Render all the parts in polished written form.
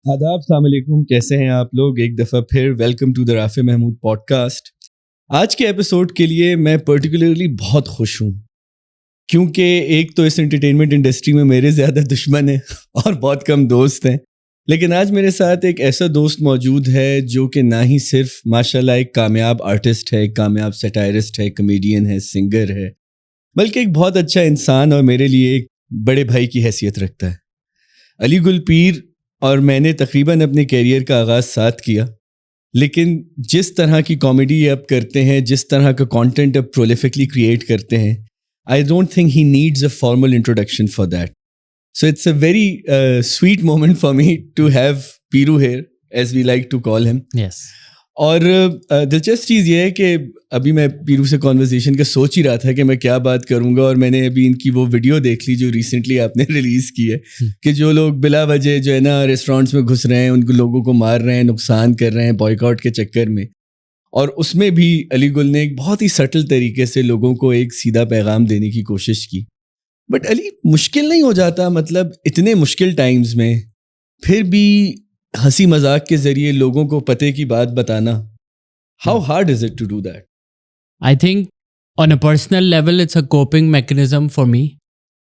आदाब, अस्सलाम वालेकुम, कैसे हैं आप लोग? एक दफ़ा फिर welcome to the Rafay Mahmood podcast. आज के एपिसोड के लिए मैं पर्टिकुलरली बहुत खुश हूँ क्योंकि एक तो इस एंटरटेनमेंट इंडस्ट्री में मेरे ज़्यादा दुश्मन हैं और बहुत कम दोस्त हैं, लेकिन आज मेरे साथ एक ऐसा दोस्त मौजूद है जो कि ना ही सिर्फ माशाल्लाह एक कामयाब आर्टिस्ट है, एक कामयाब सटायरिस्ट है, कमेडियन है, सिंगर है, बल्कि एक बहुत अच्छा इंसान और मेरे लिए एक बड़े भाई की हैसियत रखता है। अली गुल पीर और मैंने तकरीबन अपने कैरियर का आगाज़ साथ किया, लेकिन जिस तरह की कॉमेडी अब करते हैं, जिस तरह का कंटेंट अब प्रोलिफिकली क्रिएट करते हैं, आई don't think he needs a formal introduction for that. So it's a very sweet moment for me to have Piru here, as we like to call him. Yes. और दिलचस्प चीज़ ये है कि अभी मैं पीरू से कॉन्वर्सेशन का सोच ही रहा था कि मैं क्या बात करूंगा, और मैंने अभी इनकी वो वीडियो देख ली जो रिसेंटली आपने रिलीज़ की है कि जो लोग बिला वजह जो है ना रेस्टोरेंट्स में घुस रहे हैं, उनको लोगों को मार रहे हैं, नुकसान कर रहे हैं बॉयकॉट के चक्कर में, और उसमें भी अली गुल ने एक बहुत ही सटल तरीके से लोगों को एक सीधा पैगाम देने की कोशिश की. बट अली, मुश्किल नहीं हो जाता, मतलब इतने मुश्किल टाइम्स में फिर भी हंसी मजाक के जरिए लोगों को पते की बात बताना? How hard is it to do that? I think on a personal level it's a coping mechanism for me,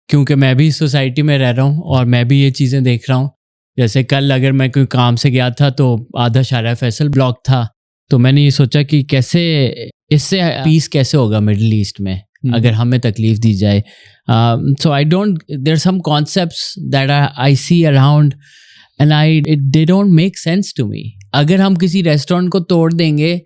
क्योंकि मैं भी सोसाइटी में रह रहा हूँ और मैं भी ये चीज़ें देख रहा हूँ. जैसे कल अगर मैं कोई काम से गया था तो आधा शारा फैसल ब्लॉक था, तो मैंने ये सोचा कि कैसे इससे पीस कैसे होगा मिडल ईस्ट में अगर हमें तकलीफ दी जाए. So I don't, there some concepts that I see around and they don't make sense to me. अगर हम किसी रेस्टोरेंट को तोड़ देंगे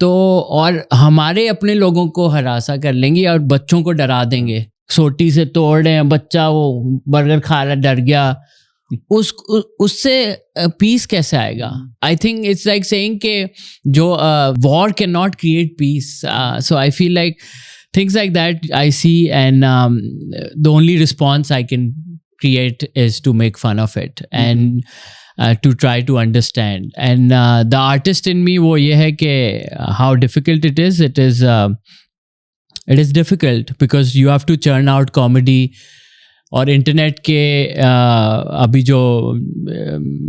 तो और हमारे अपने लोगों को हरासा कर लेंगे और बच्चों को डरा देंगे, सोटी से तोड़ रहे हैं, बच्चा वो बर्गर खा रहा डर गया, उससे पीस कैसे आएगा? I think it's like saying कि जो war can not create peace. So I feel like things like that I see, and the only response I can create is to make fun of it and to try to understand. And the artist in me वो ये है कि how difficult it is. It is difficult because you have to churn out comedy. और internet के अभी जो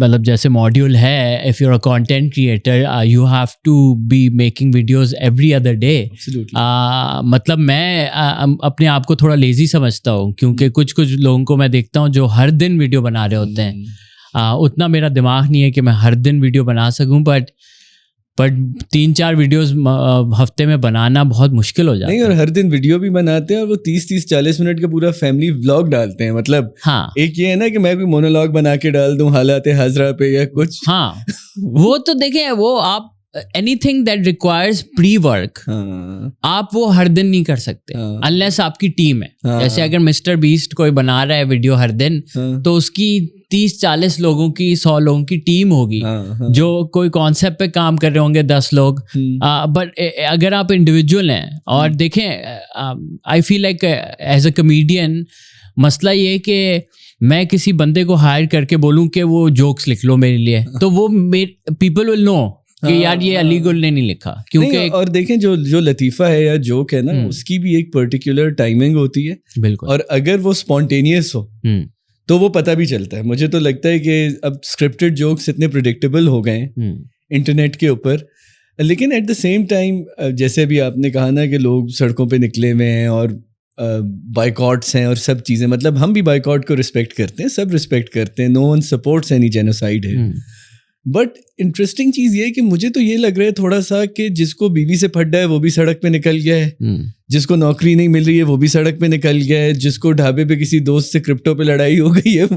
मतलब जैसे मॉड्यूल है, if you're a content creator you have to be making videos every other day. मतलब मैं अपने आप को थोड़ा लेज़ी समझता हूँ, क्योंकि कुछ लोगों को मैं देखता हूँ जो हर दिन वीडियो बना रहे होते हैं. उतना मेरा दिमाग नहीं है कि मैं हर दिन वीडियो बना सकूँ, बट 3-4 वीडियोस हफ्ते में बनाना बहुत मुश्किल हो जाता है. नहीं, और हर दिन वीडियो भी बनाते हैं और वो 30-40 मिनट का पूरा फैमिली व्लॉग डालते हैं. मतलब हाँ, एक ये है ना कि मैं कोई मोनोलॉग बना के डाल दूं हालात हाजरा पे या कुछ. हाँ वो तो देखें, वो आप anything that requires pre work आप वो हर दिन नहीं कर सकते अनलेस आपकी टीम है. जैसे अगर मिस्टर बीस्ट कोई बना रहा है वीडियो हर दिन, तो उसकी 30-40 लोगों की 100 लोगों की टीम होगी जो कोई कॉन्सेप्ट पे काम कर रहे होंगे, 10 लोग. बट अगर आप इंडिविजुअल हैं और देखें, I feel like as a comedian मसला ये है कि मैं किसी बंदे को हायर करके बोलूं कि वो जोक्स लिख लो मेरे लिए, तो वो पीपल विल नो कि यार ये अली गुल ने नहीं लिखा. क्योंकि और देखें जो लतीफ़ा है या जोक है ना, उसकी भी एक पर्टिकुलर टाइमिंग होती है. बिल्कुल. और अगर वो स्पॉन्टेनियस हो तो वो पता भी चलता है. मुझे तो लगता है कि अब स्क्रिप्टेड जोक्स इतने प्रिडिक्टेबल हो गए हैं इंटरनेट के ऊपर, लेकिन एट द सेम टाइम जैसे भी आपने कहा ना कि लोग सड़कों पे निकले हुए हैं और बाइकॉट्स हैं और सब चीज़ें, मतलब हम भी बाइकॉट को रिस्पेक्ट करते हैं, सब रिस्पेक्ट करते हैं, no one supports any genocide है. बट इंटरेस्टिंग चीज़ ये है कि मुझे तो ये लग रहा है थोड़ा सा कि जिसको बीवी से फट है वो भी सड़क पे निकल गया है, जिसको नौकरी नहीं मिल रही है वो भी सड़क पे निकल गया है, जिसको ढाबे पे किसी दोस्त से क्रिप्टो पे लड़ाई हो गई है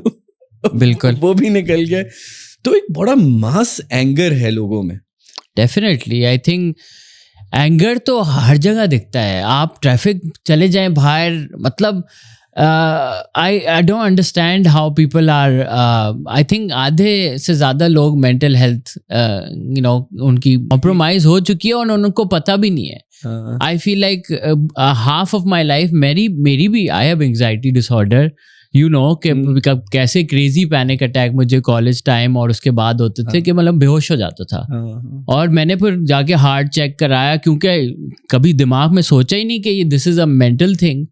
बिल्कुल वो भी निकल गया है. तो एक बड़ा मास एंगर है लोगों में. डेफिनेटली आई थिंक एंगर तो हर जगह दिखता है. आप ट्रैफिक चले जाएं बाहर, मतलब I don't understand how people are. I think आधे से ज़्यादा लोग मेंटल हेल्थ उनकी कॉम्प्रोमाइज़ हो चुकी है और उनको पता भी नहीं है. I feel like half of my life मेरी भी I have anxiety disorder. कि कैसे क्रेजी पैनिक अटैक मुझे कॉलेज टाइम और उसके बाद होते थे कि मतलब बेहोश हो जाता था. और मैंने फिर जाके हार्ट चेक कराया, क्योंकि कभी दिमाग में सोचा ही नहीं कि ये this is a mental thing.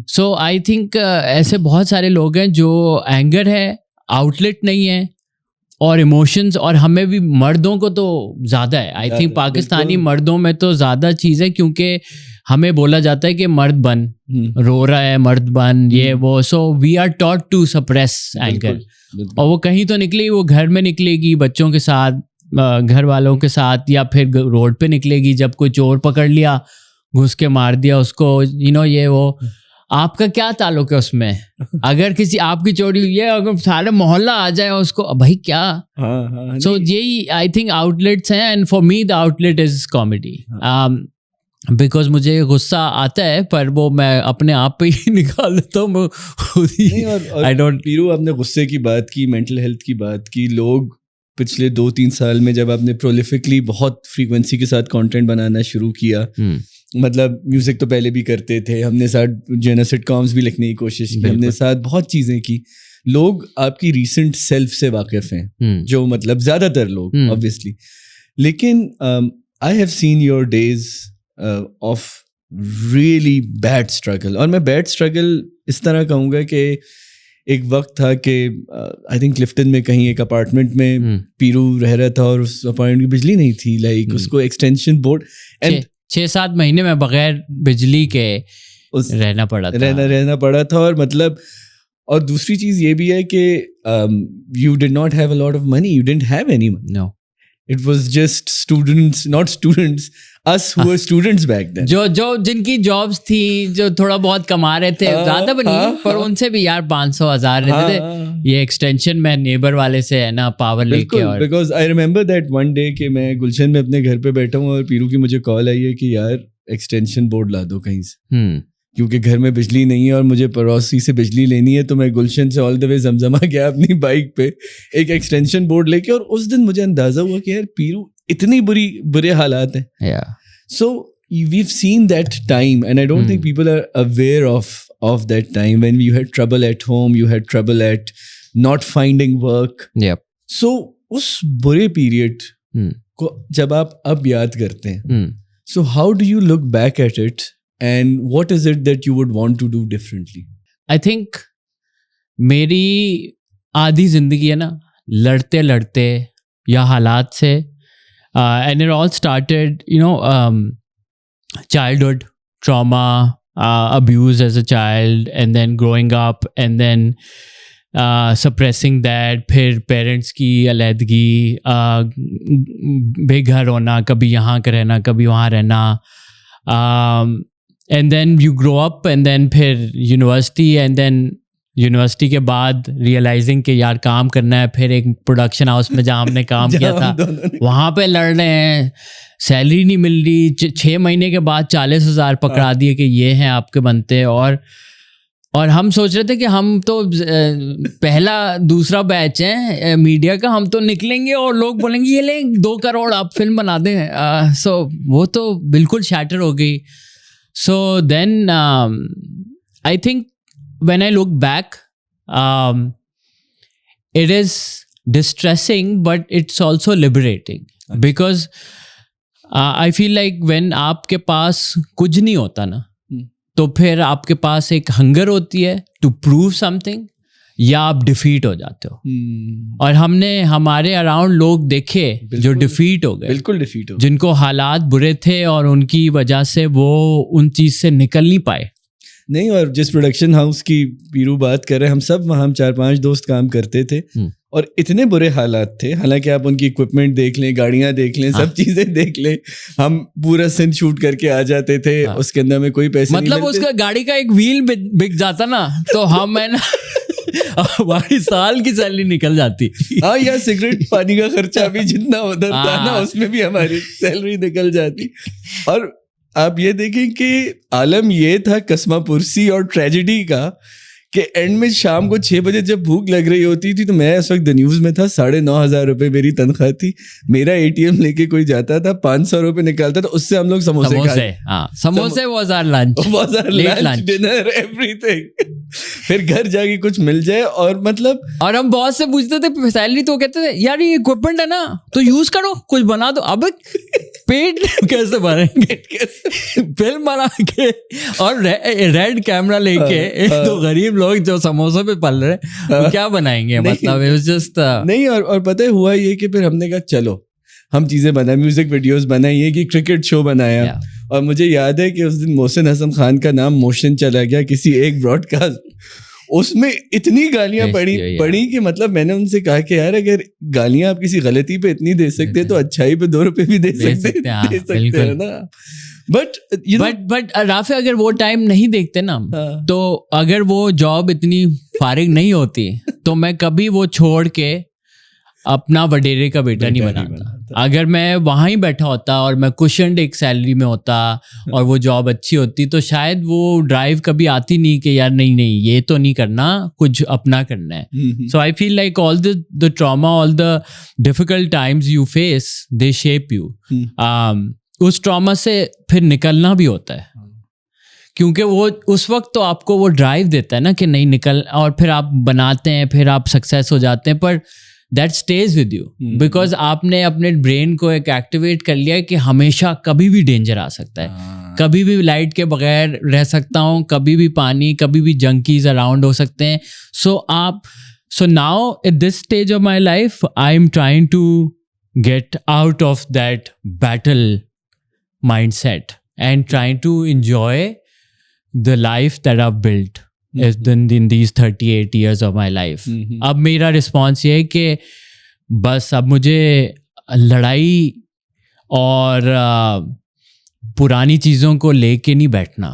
So I think ऐसे बहुत सारे लोग हैं जो एंगर है, आउटलेट नहीं है, और इमोशंस, और हमें भी मर्दों को तो ज़्यादा है, आई थिंक पाकिस्तानी मर्दों में तो ज़्यादा चीज़ है, क्योंकि हमें बोला जाता है कि मर्द बन, रो रहा है मर्द बन, ये वो, so we are taught to suppress anger, और वो कहीं तो निकलेगी, वो घर में निकलेगी बच्चों के साथ, घर वालों के साथ, या फिर रोड पे निकलेगी जब कोई चोर पकड़ लिया, घुस के मार दिया उसको, ये वो। आपका क्या ताल्लुक है उसमें? अगर किसी आपकी चोरी हुई है, अगर सारे मोहल्ला आ जाए उसको, भाई क्या। सो यही आई थिंक आउटलेट्स हैं, and for me the outlet is comedy, because मुझे गुस्सा आता है, पर वो मैं अपने आप पे ही निकाल लेता हूँ खुद ही। I don't. पीरू, आपने गुस्से की बात की, मेंटल हेल्थ की बात की, लोग पिछले 2-3 साल में जब आपने प्रोलिफिकली बहुत फ्रीक्वेंसी के साथ कंटेंट बनाना शुरू किया, मतलब म्यूजिक तो पहले भी करते थे, हमने साथ जो है ना सिटकॉम्स भी लिखने की कोशिश की, हमने साथ बहुत चीज़ें की, लोग आपकी रीसेंट सेल्फ से वाकिफ हैं, जो मतलब ज़्यादातर लोग ऑब्वियसली, लेकिन I have seen your days of really bad struggle, और मैं बैड स्ट्रगल इस तरह कहूँगा कि एक वक्त था कि आई थिंक क्लिफ्टन में कहीं एक अपार्टमेंट में पीरू रह रहा था, और उस अपार्टमेंट की बिजली नहीं थी, लाइक उसको एक्सटेंशन बोर्ड एंड 6-7 महीने में बगैर बिजली के रहना पड़ा था। और मतलब, और दूसरी चीज ये भी है कि you did not have a lot of money, you didn't have any money, no, it was just students, not students, us who were students back then, जो जिनकी जॉब्स थी, जो थोड़ा बहुत कमा रहे थे, ज्यादा भी नहीं, पर उनसे भी यार 500,000 रहते थे। ये एक्सटेंशन में नेबर वाले से है ना पावर लेके, और because I remember that one day कि मैं गुलशन में अपने घर पे बैठा हूँ और पीरू की मुझे कॉल आई है कि यार एक्सटेंशन बोर्ड ला दो कहीं से, क्योंकि घर में बिजली नहीं है और मुझे पड़ोसी से बिजली लेनी है। तो मैं गुलशन से ऑल द वे जमजमा गया अपनी बाइक पे एक एक्सटेंशन बोर्ड लेके, और उस दिन मुझे अंदाजा हुआ कि यार पीरू इतनी बुरे हालात हैं। So we've seen that time, and I don't think people are aware of that time when you had trouble at home, you had trouble at not finding work. Yep. So उस बुरे पीरियड को जब आप अब याद करते हैं, so how do you look back at it, and what is it that you would want to do differently? I think मेरी आधी जिंदगी है ना लड़ते लड़ते या हालात से, and it all started, childhood trauma, abuse as a child, and then growing up, and then suppressing that, फिर parents की अलहदगी, बेघर होना, कभी यहाँ का रहना, कभी वहाँ रहना, and then you grow up, and then फिर university, and then यूनिवर्सिटी के बाद रियलाइजिंग कि यार काम करना है, फिर एक प्रोडक्शन हाउस में जहाँ हमने काम किया था वहाँ पे लड़ रहे हैं, सैलरी नहीं मिल रही, 6 महीने के बाद 40,000 पकड़ा दिए कि ये हैं आपके बनते, और हम सोच रहे थे कि हम तो पहला दूसरा बैच है मीडिया का, हम तो निकलेंगे और लोग बोलेंगे ये ले 2 करोड़ आप फिल्म बना दें। सो वो तो बिल्कुल शैटर हो गई। So then I think when I look back, it is distressing, but it's also liberating, because I feel like when आपके पास कुछ नहीं होता ना, तो फिर आपके पास एक हंगर होती है to prove something, या आप डिफीट हो जाते हो। और हमने हमारे अराउंड लोग देखे जो डिफीट हो गए, बिल्कुल डिफीट हो, जिनको हालात बुरे थे और उनकी वजह से वो उन चीज़ से निकल नहीं पाए। नहीं, और जिस प्रोडक्शन हाउस की पीरू बात कर रहे हैं, हम सब वहाँ 4-5 दोस्त काम करते थे, और इतने बुरे हालात थे, हालांकि आप उनकी इक्विपमेंट देख लें, गाड़ियाँ देख लें, सब चीज़ें देख लें, हम पूरा सीन शूट करके आ जाते थे, उसके अंदर में कोई पैसे मतलब नहीं, उसका गाड़ी का एक व्हील बिक जाता ना, तो हम है ना हमारी साल की सैलरी निकल जाती। हाँ, या सिगरेट पानी का खर्चा भी जितना उधर था ना, उसमें भी हमारी सैलरी निकल जाती। और आप ये देखें कि आलम ये था कसमा पुरसी और ट्रेजेडी का कि एंड में शाम को 6 बजे जब भूख लग रही होती थी, तो मैं उस वक्त द न्यूज़ में था, 9,500 रुपये मेरी तनख्वाह थी, मेरा ATM लेके कोई जाता था, 500 रुपये निकालता था, उससे हम लोग समोसे was our lunch, dinner, everything. फिर घर जाके कुछ मिल जाए, और मतलब, और हम बॉस से पूछते थे सैलरी, तो कहते थे यार ये इक्विपमेंट है ना, तो यूज करो, कुछ बना दो। अब पेट कैसे भरेंगे, फिल्म बना के और रेड कैमरा लेके तो गरीब लोग जो समोसे पे पल रहे वो क्या बनाएंगे, मतलब it was just नहीं। और पता है हुआ ये कि फिर हमने कहा चलो हम चीजें बनाए, म्यूजिक वीडियोस बनाई, ये कि क्रिकेट शो बनाया। और मुझे याद है कि उस दिन मोहसिन हसन खान का नाम मोशन चला गया किसी एक ब्रॉडकास्ट, उसमें इतनी गालियां पड़ी कि मतलब मैंने उनसे कहा कि यार अगर गालियां आप किसी गलती पे इतनी दे सकते तो अच्छाई पे 2 रुपए भी दे सकते हैं ना। बट राफे अगर वो टाइम नहीं देखते ना तो अगर वो जॉब इतनी फारिग नहीं होती तो मैं कभी वो छोड़ के अपना वडेरे का बेटा नहीं बनाता। अगर मैं वहाँ ही बैठा होता और मैं कुशन्ड एक सैलरी में होता और वो जॉब अच्छी होती तो शायद वो ड्राइव कभी आती नहीं कि यार नहीं ये तो नहीं करना, कुछ अपना करना है। So I feel like all the trauma, all the difficult times you face, they shape you. उस ट्रॉमा से फिर निकलना भी होता है क्योंकि वो उस वक्त तो आपको वो ड्राइव देता है ना कि नहीं निकल, और फिर आप बनाते हैं, फिर आप सक्सेस हो जाते हैं, पर that stage with you because आपने अपने ब्रेन को एक एक्टिवेट कर लिया है कि हमेशा कभी भी डेंजर आ सकता है, कभी भी लाइट के बगैर रह सकता हूँ, कभी भी पानी, कभी भी जंकीज अराउंड हो सकते हैं। So now at this stage of my life I am trying to get out of that battle mindset and trying to enjoy the life that I've built in these 38 years of my life. अब मेरा response ये है कि बस अब मुझे लड़ाई और पुरानी चीज़ों को लेके नहीं बैठना।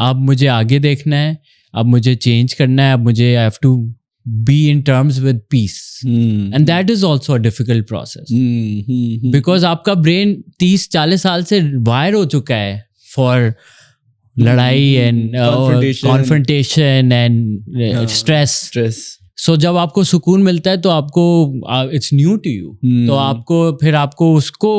अब मुझे आगे देखना है, अब मुझे चेंज करना है, अब मुझे I have to be in terms with peace. And that is also a difficult process. Because आपका ब्रेन 30-40 साल से वायर हो चुका है for लड़ाई and confrontation and stress. So जब आपको सुकून मिलता है तो आपको it's new to you. तो आपको उसको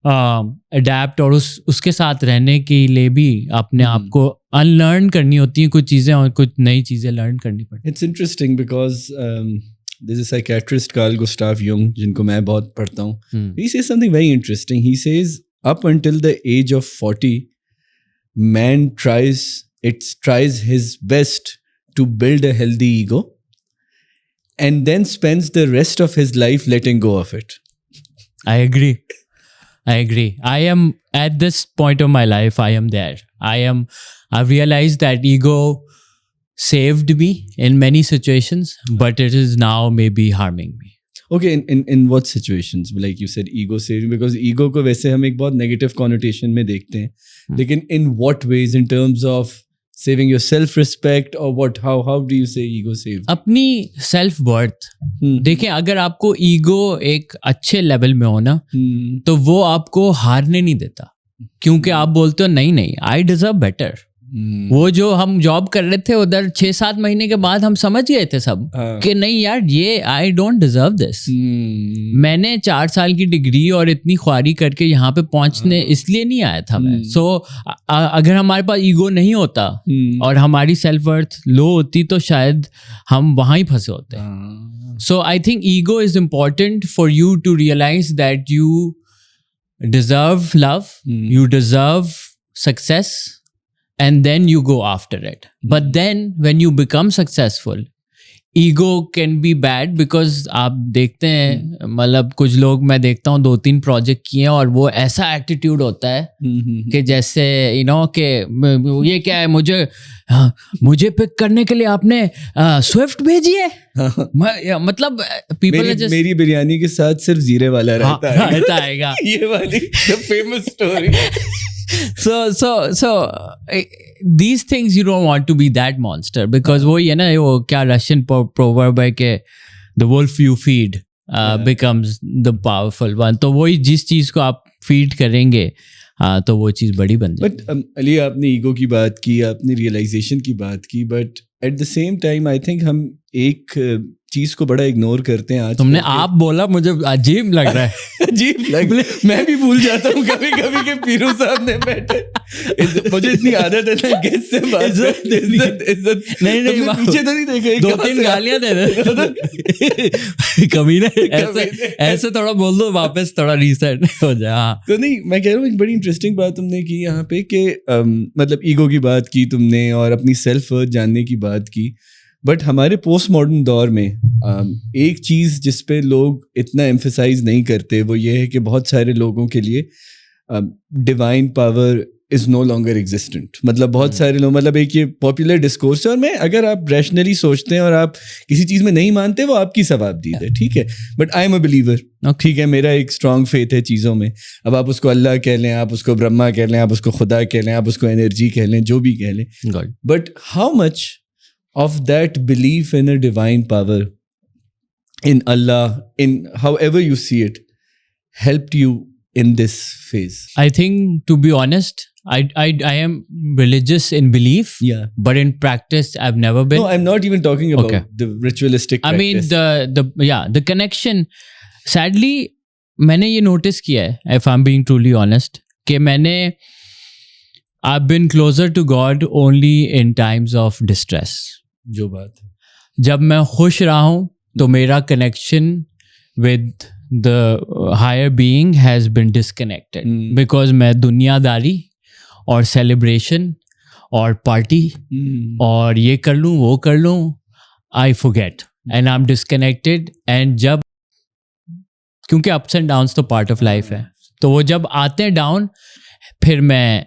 अडेप्ट और उसके साथ रहने के लिए भी अपने आप को अनलर्न करनी होती है कुछ चीज़ें और कुछ नई चीज़ें लर्न करनी पड़ती है। It's interesting because this is psychiatrist Carl Gustav Jung जिनको मैं बहुत पढ़ता हूँ। He says something very interesting. He says up until the age of 40 man tries his best to build a healthy ego and then spends the rest of his life letting go of it. I agree. I am at this point of my life, I am there. I've realized that ego saved me in many situations, but it is now maybe harming me. Okay, in what situations? Like you said, ego saved me, because ego को वैसे हम एक बहुत negative connotation में देखते हैं, लेकिन in what ways, in terms of saving your self-respect or what? How do you say ego saved? अपनी self-worth. देखिए, अगर आपको ego एक अच्छे level में हो ना, तो वो आपको हारने नहीं देता, क्योंकि आप बोलते हो नहीं I deserve better. वो जो हम जॉब कर रहे थे उधर 6-7 महीने के बाद हम समझ गए थे सब कि नहीं यार ये आई डोंट डिजर्व दिस। मैंने 4 साल की डिग्री और इतनी ख्वारी करके यहाँ पे पहुंचने इसलिए नहीं आया था मैं। सो अगर हमारे पास ईगो नहीं होता और हमारी सेल्फ वर्थ लो होती तो शायद हम वहाँ ही फंसे होते। So I think ego is important for you to realise that you deserve love, you deserve success, and then you go after it. But then when you become successful, ego can be bad because आप देखते हैं मतलब कुछ लोग मैं देखता हूँ 2-3 project किए और वो ऐसा एटीट्यूड होता है कि जैसे कि ये क्या है, मुझे पिक करने के लिए आपने स्विफ्ट भेजी है। मतलब मेरी बिरयानी के साथ सिर्फ जीरे वाला रहता है ये वाली famous story. So these things you don't want to be that monster, because वो ये ना वो क्या Russian proverb है कि the wolf you feed becomes the powerful one. तो वही जिस चीज़ को आप फीड करेंगे तो वो चीज़ बड़ी बन जाएगी। बट अली आपने ईगो की बात की, आपने रियलाइजेशन की बात की, but at the same time I think हम एक चीज को बड़ा इग्नोर करते हैं आज। तुमने आप बोला, मुझे अजीब लग रहा है। अजीब लग मैं भी भूल जाता हूँ कभी कभी के पीरू सामने बैठे। मुझे इतनी आदत है ना गेस्ट से बात इज्जत नहीं पीछे तो नहीं देखे, 2-3 गालियां दे दे कभी ना, ऐसे थोड़ा बोल दो वापस, थोड़ा रीसेट हो जाए। तो नहीं, मैं कह रहा हूँ एक बड़ी इंटरेस्टिंग बात तुमने की यहाँ पे कि मतलब ईगो की बात की तुमने और अपनी सेल्फ वर्थ जानने की बात की। बट हमारे पोस्ट मॉडर्न दौर में एक चीज़ जिस पे लोग इतना एम्फेसाइज नहीं करते वो ये है कि बहुत सारे लोगों के लिए divine power is no longer existent. मतलब बहुत सारे लोग, मतलब एक ये पॉपुलर डिस्कोर्स है, और मैं अगर आप रैशनली सोचते हैं और आप किसी चीज़ में नहीं मानते वो आपकी सवाबदीद है, ठीक है। But I am a believer, ठीक है, मेरा एक स्ट्रॉन्ग फेथ है चीज़ों में। अब आप उसको अल्लाह कह लें, आप उसको ब्रह्मा कह लें, आप उसको खुदा कह लें, आप उसको एनर्जी कह लें, जो भी कह लें, but how much of that belief in a divine power, in Allah, in however you see it, helped you in this phase? I think, to be honest, I am religious in belief, yeah, but in practice I've never been. No, I'm not even talking about the ritualistic practice. I mean the connection. Sadly, मैंने ये notice किया है, if I'm being truly honest, कि मैंने I've been closer to God only in times of distress. जो बात है, जब मैं खुश रहा हूँ तो मेरा connection with the higher being has been disconnected, because मैं दुनियादारी और सेलिब्रेशन और पार्टी और ये कर लूँ वो कर लूँ, I forget and I am disconnected. And जब, क्योंकि अप्स एंड डाउन्स तो पार्ट ऑफ लाइफ है, तो वो जब आते हैं डाउन, फिर मैं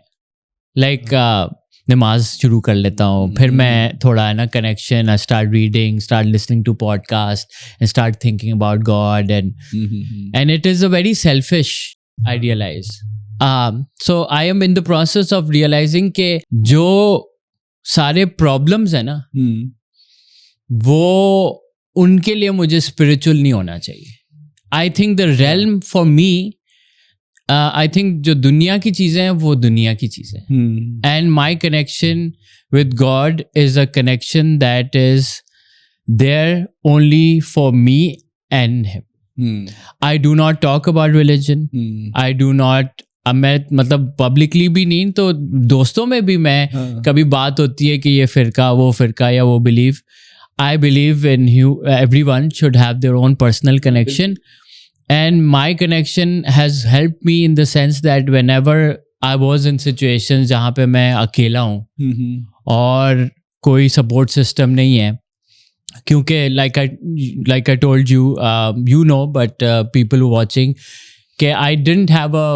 नमाज शुरू कर लेता हूँ, फिर मैं थोड़ा है ना connection, I start reading, start listening to podcast and start thinking about God and it is a very selfish, I realize. So I am in the process of realizing के जो सारे प्रॉब्लम्स है ना वो उनके लिए मुझे स्पिरिचुअल नहीं होना चाहिए। I think the realm for me, I think जो दुनिया की चीज़ें हैं वो दुनिया की चीज़ें, and my connection with God is a connection that is there only for me and him. I do not talk about religion, I do not, मैं मतलब पब्लिकली भी नहीं तो दोस्तों में भी मैं कभी बात होती है कि ये फ़िरका वो फ़िरका या वो believe, I believe in everyone should have their own personal connection. And my connection has helped me in the sense that whenever I was in situations जहाँ पे मैं अकेला हूँ और कोई support system नहीं है, क्योंकि like I told you, you know, but people who watching, कि I didn't have a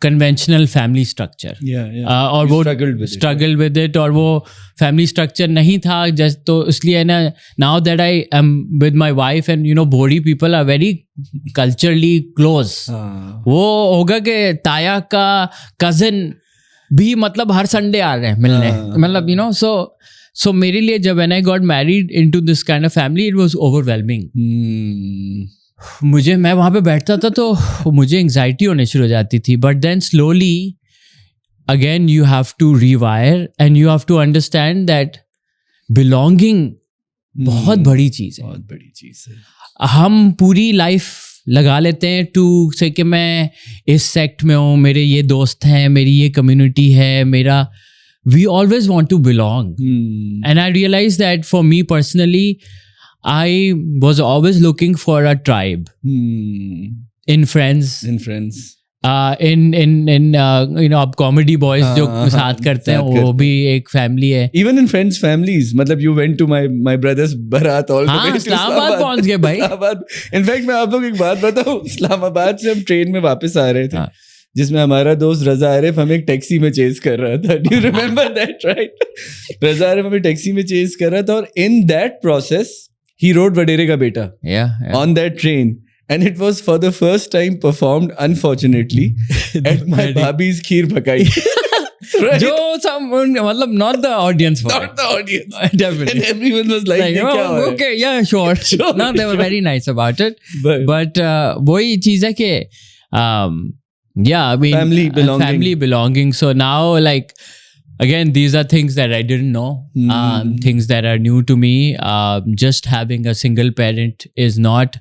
conventional family structure. और वो struggle with it, और वो family structure नहीं था just, तो इसलिए ना now that I am with my wife and you know Bhodi people are very culturally close. वो होगा कि ताया का cousin भी मतलब हर संडे आ रहे हैं मिलने, मतलब you know, so मेरे लिए जब when I got married into this kind of family, it was overwhelming. मैं वहाँ पे बैठता था तो मुझे एंग्जाइटी होने शुरू हो जाती थी, but then slowly again you have to rewire and you have to understand that belonging बहुत बड़ी चीज़ है, बहुत बड़ी चीज़ है। हम पूरी लाइफ लगा लेते हैं टू से कि मैं इस सेक्ट में हूँ, मेरे ये दोस्त हैं, मेरी ये कम्युनिटी है, मेरा, we always want to belong. And I realize that for me personally I was always looking for a tribe in friends. In you know, अब comedy boys जो साथ करते हैं वो भी एक family है. Even in friends families, मतलब you went to my brother's barat all the way to Islamabad पहुंच गए भाई. In fact मैं आप लोग एक बात बताऊं, इस्लामाबाद से हम ट्रेन में वापस आ रहे थे, जिसमें हमारा दोस्त रजा आरिफ हमें एक टैक्सी में चेज कर रहा था. Do you remember that, right? Raza Arif हमें टैक्सी में चेज कर रहा था, और in that process he wrote वडेरे का बेटा on that train, and it was for the first time performed unfortunately at my bhabhi's kheer bhakai. Right? जो some मतलब not the audience for not the audience definitely, and everyone was like okay yeah sure no they were very nice about it, but वही चीज़ है कि yeah, I mean family belonging. So now like again, these are things that I didn't know, things that are new to me. Just having a single parent is not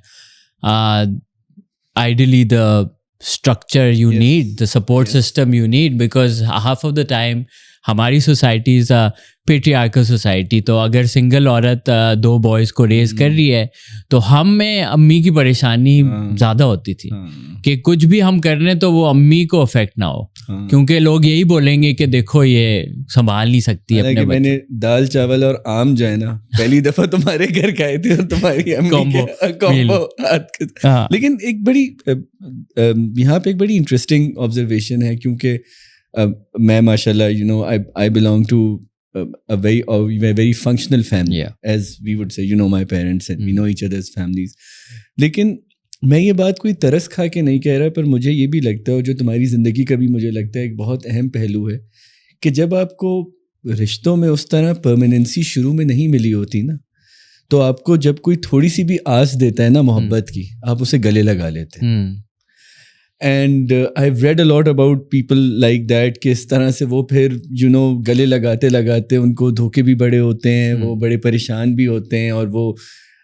ideally the structure you need, the support system you need, because half of the time हमारी society is a patriarchal society. तो अगर single औरत 2 boys को raise कर रही है तो हम में अम्मी की परेशानी ज़्यादा होती थी कि कुछ भी हम कर रहे हैं तो वो अम्मी को अफेक्ट ना हो, क्योंकि लोग यही बोलेंगे कि देखो ये संभाल नहीं सकती अपने बच्चे. मैंने दाल चावल और आम जो है ना पहली दफ़ा तुम्हारे घर खाए थे और तुम्हारी अम्मी कॉम्बो. लेकिन एक बड़ी यहाँ पे एक बड़ी इंटरेस्टिंग ऑब्जर्वेशन है, क्योंकि मैं माशाल्लाह I belong to a very functional family, as we would say, my parents and we know each other's families. लेकिन मैं ये बात कोई तरस खा के नहीं कह रहा, पर मुझे ये भी लगता है, और जो तुम्हारी ज़िंदगी का भी मुझे लगता है एक बहुत अहम पहलू है, कि जब आपको रिश्तों में उस तरह परमानेंसी शुरू में नहीं मिली होती ना, तो आपको जब कोई थोड़ी सी भी आस देता है ना मोहब्बत की, आप उसे गले लगा लेते हैं. And I have read a lot about people like that, कि इस तरह से वो फिर गले लगाते लगाते उनको धोखे भी बड़े होते हैं, वो बड़े परेशान भी होते हैं, और वो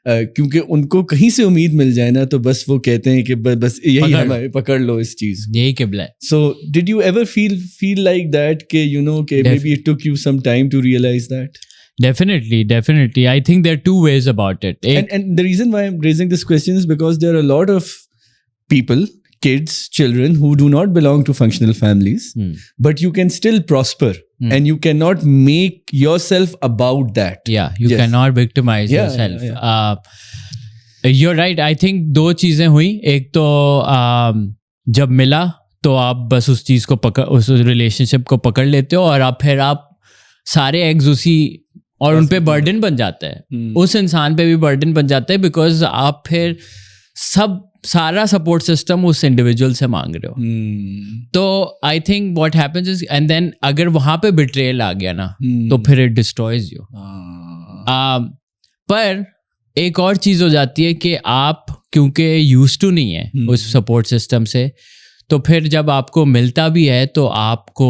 क्योंकि उनको कहीं से उम्मीद मिल जाए ना तो बस वो कहते हैं कि बस यही हमारे पकड़ लो इस चीज़, यही किबला है. So did you ever feel like that कि कि maybe it took you some time to realize that? Definitely. I think there are two ways about it. And the reason why I'm raising this question is because there are a lot of people, kids, children who do not belong to functional families, but you can still prosper and you cannot make yourself about that. Yeah, you cannot victimize yourself. You're right. I think 2 चीज़ें हुई. एक तो जब मिला तो आप बस उस चीज़ को उस रिलेशनशिप को पकड़ लेते हो, और फिर आप सारे एग्स उसी, और उन पे बर्डन बन जाता है, उस इंसान पे भी बर्डन बन जाता है, बिकॉज आप फिर सारा सपोर्ट सिस्टम उस इंडिविजुअल से मांग रहे हो. तो I think what happens is, and then अगर वहाँ पे बिट्रेयल आ गया ना तो फिर इट डिस्ट्रॉयज यू. पर एक और चीज़ हो जाती है कि आप क्योंकि यूज्ड टू नहीं है उस सपोर्ट सिस्टम से, तो फिर जब आपको मिलता भी है तो आपको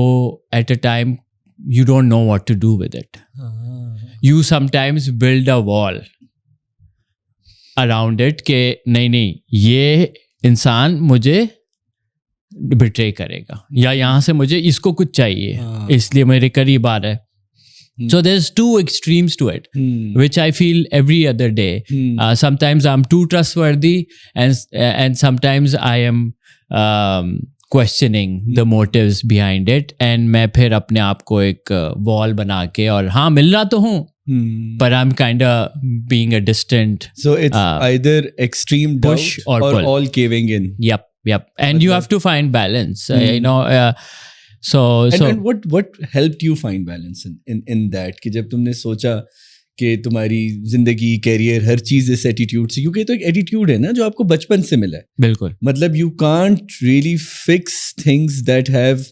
at a time you don't know what to do with it. You sometimes build a wall around it कि नहीं ये इंसान मुझे बिट्रे करेगा, या यहाँ से मुझे इसको कुछ चाहिए इसलिए मेरे करीब आ रहा है. So there's 2 extremes to it, which I feel every other day. Sometimes I'm too trustworthy, and sometimes I am questioning the motives behind it, and मैं फिर अपने आप को एक wall बना के, और हाँ मिल रहा तो हूँ, but I'm kind of being a distant. So it's either extreme push doubt or all caving in. Yep. And you have to find balance. And what helped you find balance in that? कि जब तुमने सोचा कि तुम्हारी जिंदगी, career, हर चीज़ इस attitude से, क्योंकि तो एक एटीट्यूड है ना जो आपको बचपन से मिला है. बिल्कुल. मतलब you can't really fix things that have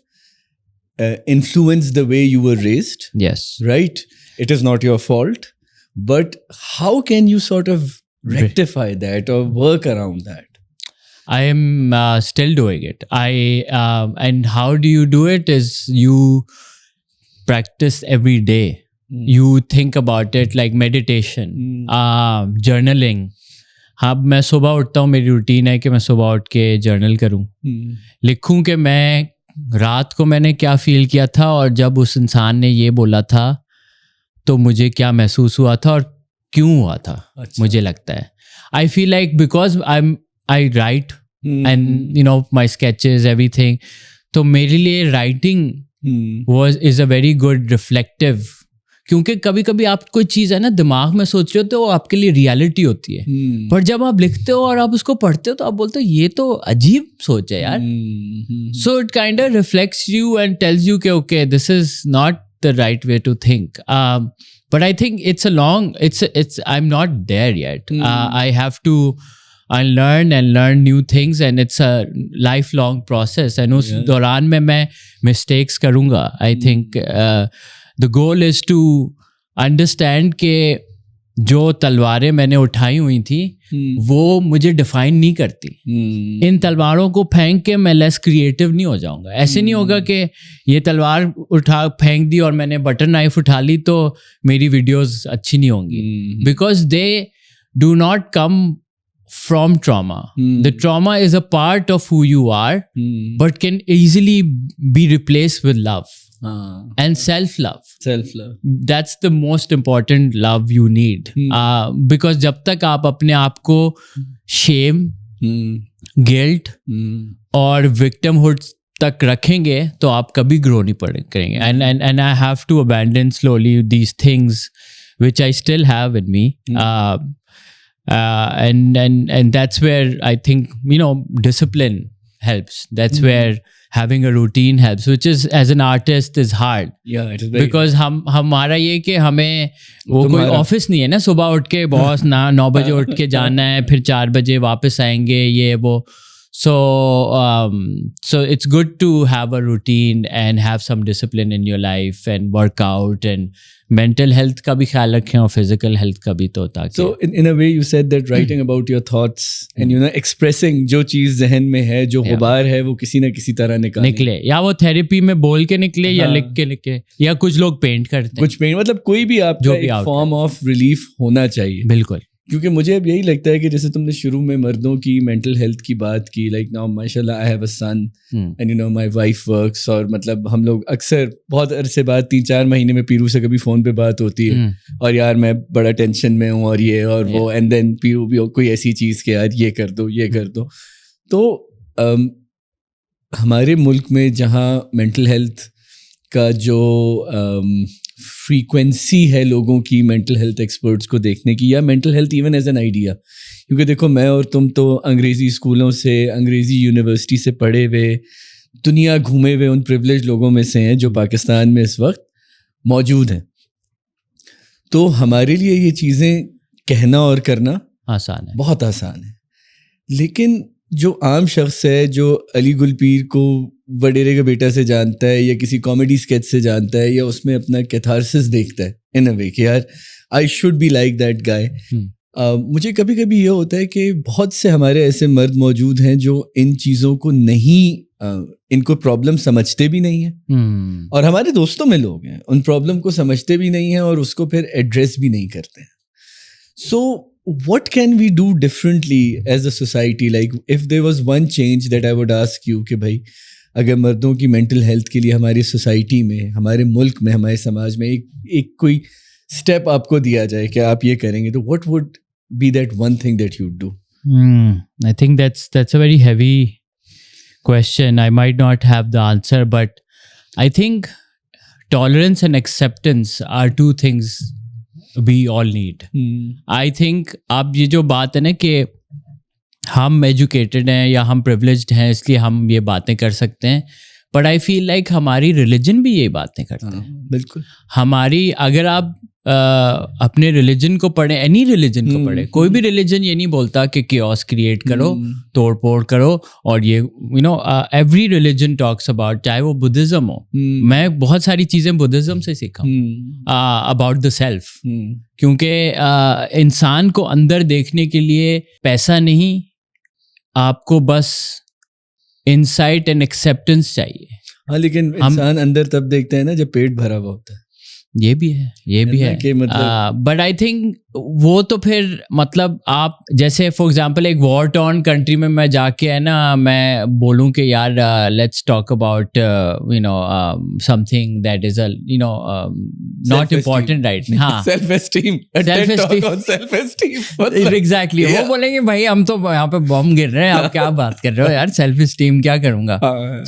influenced the way you were raised. Yes. Right? It is not your fault, but how can you sort of rectify that or work around that? I am still doing it. And how do you do it is you practice every day. You think about it like meditation, journaling. हाँ, मैं सुबह उठता हूँ, मेरी routine है कि मैं सुबह उठ के जर्नल करूँ, लिखूँ कि मैं रात को मैंने क्या फील किया था, और जब उस इंसान ने ये बोला था तो मुझे क्या महसूस हुआ था और क्यों हुआ था. अच्छा. मुझे लगता है I feel like because I write and my sketches, everything, तो मेरे लिए writing is a very good reflective, क्योंकि कभी कभी आप कोई चीज़ है ना दिमाग में सोच रहे हो तो वो आपके लिए रियलिटी होती है, पर जब आप लिखते हो और आप उसको पढ़ते हो तो आप बोलते हो ये तो अजीब सोच है यार. So it kind of reflects you and tells you कि okay this is not the right way to think. But I think I'm not there yet. I have to unlearn and learn new things, and it's a lifelong process. And उस दौरान में मैं mistakes करूँगा. I think the goal is to understand कि जो तलवारें मैंने उठाई हुई थी वो मुझे डिफाइन नहीं करती। इन तलवारों को फेंक के मैं लेस क्रिएटिव नहीं हो जाऊंगा। ऐसे नहीं होगा कि ये तलवार उठा फेंक दी और मैंने बटर नाइफ उठा ली तो मेरी वीडियोस अच्छी नहीं होंगी, because they do not come from trauma. The trauma is a part of who you are, but can easily be replaced with love and self-love. Self-love. That's the most important love you need. Because जब तक आप अपने आप को shame, guilt और victimhood तक रखेंगे तो आप कभी grow नहीं करेंगे. And I have to abandon slowly these things which I still have in me. And that's where I think, discipline helps. That's where having a routine helps, which is, as an artist, is hard. Yeah, it is very because हमारा ये कि हमें वो कोई office नहीं है ना, सुबह उठ के बॉस 9 बजे उठ के जाना है, फिर 4 बजे वापस आएंगे, ये वो. So it's good to have a routine and have some discipline in your life and work out and mental health का भी ख्याल रखें और physical health का भी, तो ताकि. So in a way you said that writing about your thoughts and expressing जो चीज़ जहन में है, जो गुबार है, वो किसी न किसी तरह निकले, या वो थेरेपी में बोल के निकले या लिख के, या कुछ लोग पेंट करते हैं, कुछ पेंट, मतलब कोई भी आपका एक फॉर्म ऑफ रिलीफ होना चाहिए. बिल्कुल. क्योंकि मुझे अब यही लगता है कि जैसे तुमने शुरू में मर्दों की मेंटल हेल्थ की बात की, लाइक नाउ माशाल्लाह I have a son and my wife works, और मतलब हम लोग अक्सर बहुत अरसे बाद 3-4 महीने में पीरू से कभी फ़ोन पे बात होती है और यार मैं बड़ा टेंशन में हूँ और ये और वो, एंड देन पीरू भी कोई ऐसी चीज़ के यार ये कर दो. तो हमारे मुल्क में जहाँ मेंटल हेल्थ का जो फ्रीक्वेंसी है लोगों की मेंटल हेल्थ एक्सपर्ट्स को देखने की, या mental health even as an idea, क्योंकि देखो मैं और तुम तो अंग्रेज़ी स्कूलों से, अंग्रेज़ी यूनिवर्सिटी से पढ़े हुए, दुनिया घूमे हुए उन प्रिविलेज लोगों में से हैं जो पाकिस्तान में इस वक्त मौजूद हैं. तो हमारे लिए ये चीज़ें कहना और करना आसान है, बहुत आसान है. लेकिन जो आम शख्स है, जो अली गुलपीर को वडेरे का बेटा से जानता है या किसी कॉमेडी स्केच से जानता है, या उसमें अपना कैथारसिस देखता है इन अ वे कि यार I should be like that guy. मुझे कभी कभी ये होता है कि बहुत से हमारे ऐसे मर्द मौजूद हैं जो इन चीज़ों को नहीं, इनको प्रॉब्लम समझते भी नहीं है, और हमारे दोस्तों में लोग हैं उन प्रॉब्लम को समझते भी नहीं हैं और उसको फिर एड्रेस भी नहीं करते हैं. So what can we do differently as a society? Like if there was one change that I would ask you कि भाई अगर मर्दों की मेंटल हेल्थ के लिए हमारी सोसाइटी में, हमारे मुल्क में, हमारे समाज में एक कोई स्टेप आपको दिया जाए कि आप ये करेंगे, तो what would be that one thing that you'd do? I think that's a very heavy question. I might not have the answer, but I think tolerance and acceptance are two things we all need. I think अब ये जो बात है ना कि हम educated हैं या हम प्रिविलेज्ड हैं इसलिए हम ये बातें कर सकते हैं, बट आई फील लाइक हमारी रिलीजन भी ये बातें करते हैं. बिल्कुल. हमारी, अगर आप अपने रिलीजन को पढ़े, एनी रिलीजन को पढ़े, कोई भी रिलीजन ये नहीं बोलता कि कियोस क्रिएट करो, तोड़ फोड़ करो, और ये एवरी रिलीजन टॉक्स अबाउट, चाहे वो बुद्धिज्म हो. मैं बहुत सारी चीज़ें बुद्धिज्म से सीखा हूँ अबाउट द सेल्फ, क्योंकि इंसान को अंदर देखने के लिए पैसा नहीं, आपको बस इनसाइट एंड एक्सेप्टेंस चाहिए. हाँ, लेकिन इंसान अंदर तब देखते हैं ना जब पेट भरा हुआ होता है. ये भी है बट आई थिंक वो तो फिर मतलब आप जैसे फॉर एग्जांपल एक वॉर टॉर्न कंट्री में मैं जाके है ना, मैं बोलूं कि यार let's talk about something that is not important right. हाँ, सेल्फ एस्टीम एग्जैक्टली. वो बोलेंगे भाई हम तो यहाँ पे बम गिर रहे हैं, आप क्या बात कर रहे हो यार, सेल्फ एस्टीम क्या करूंगा.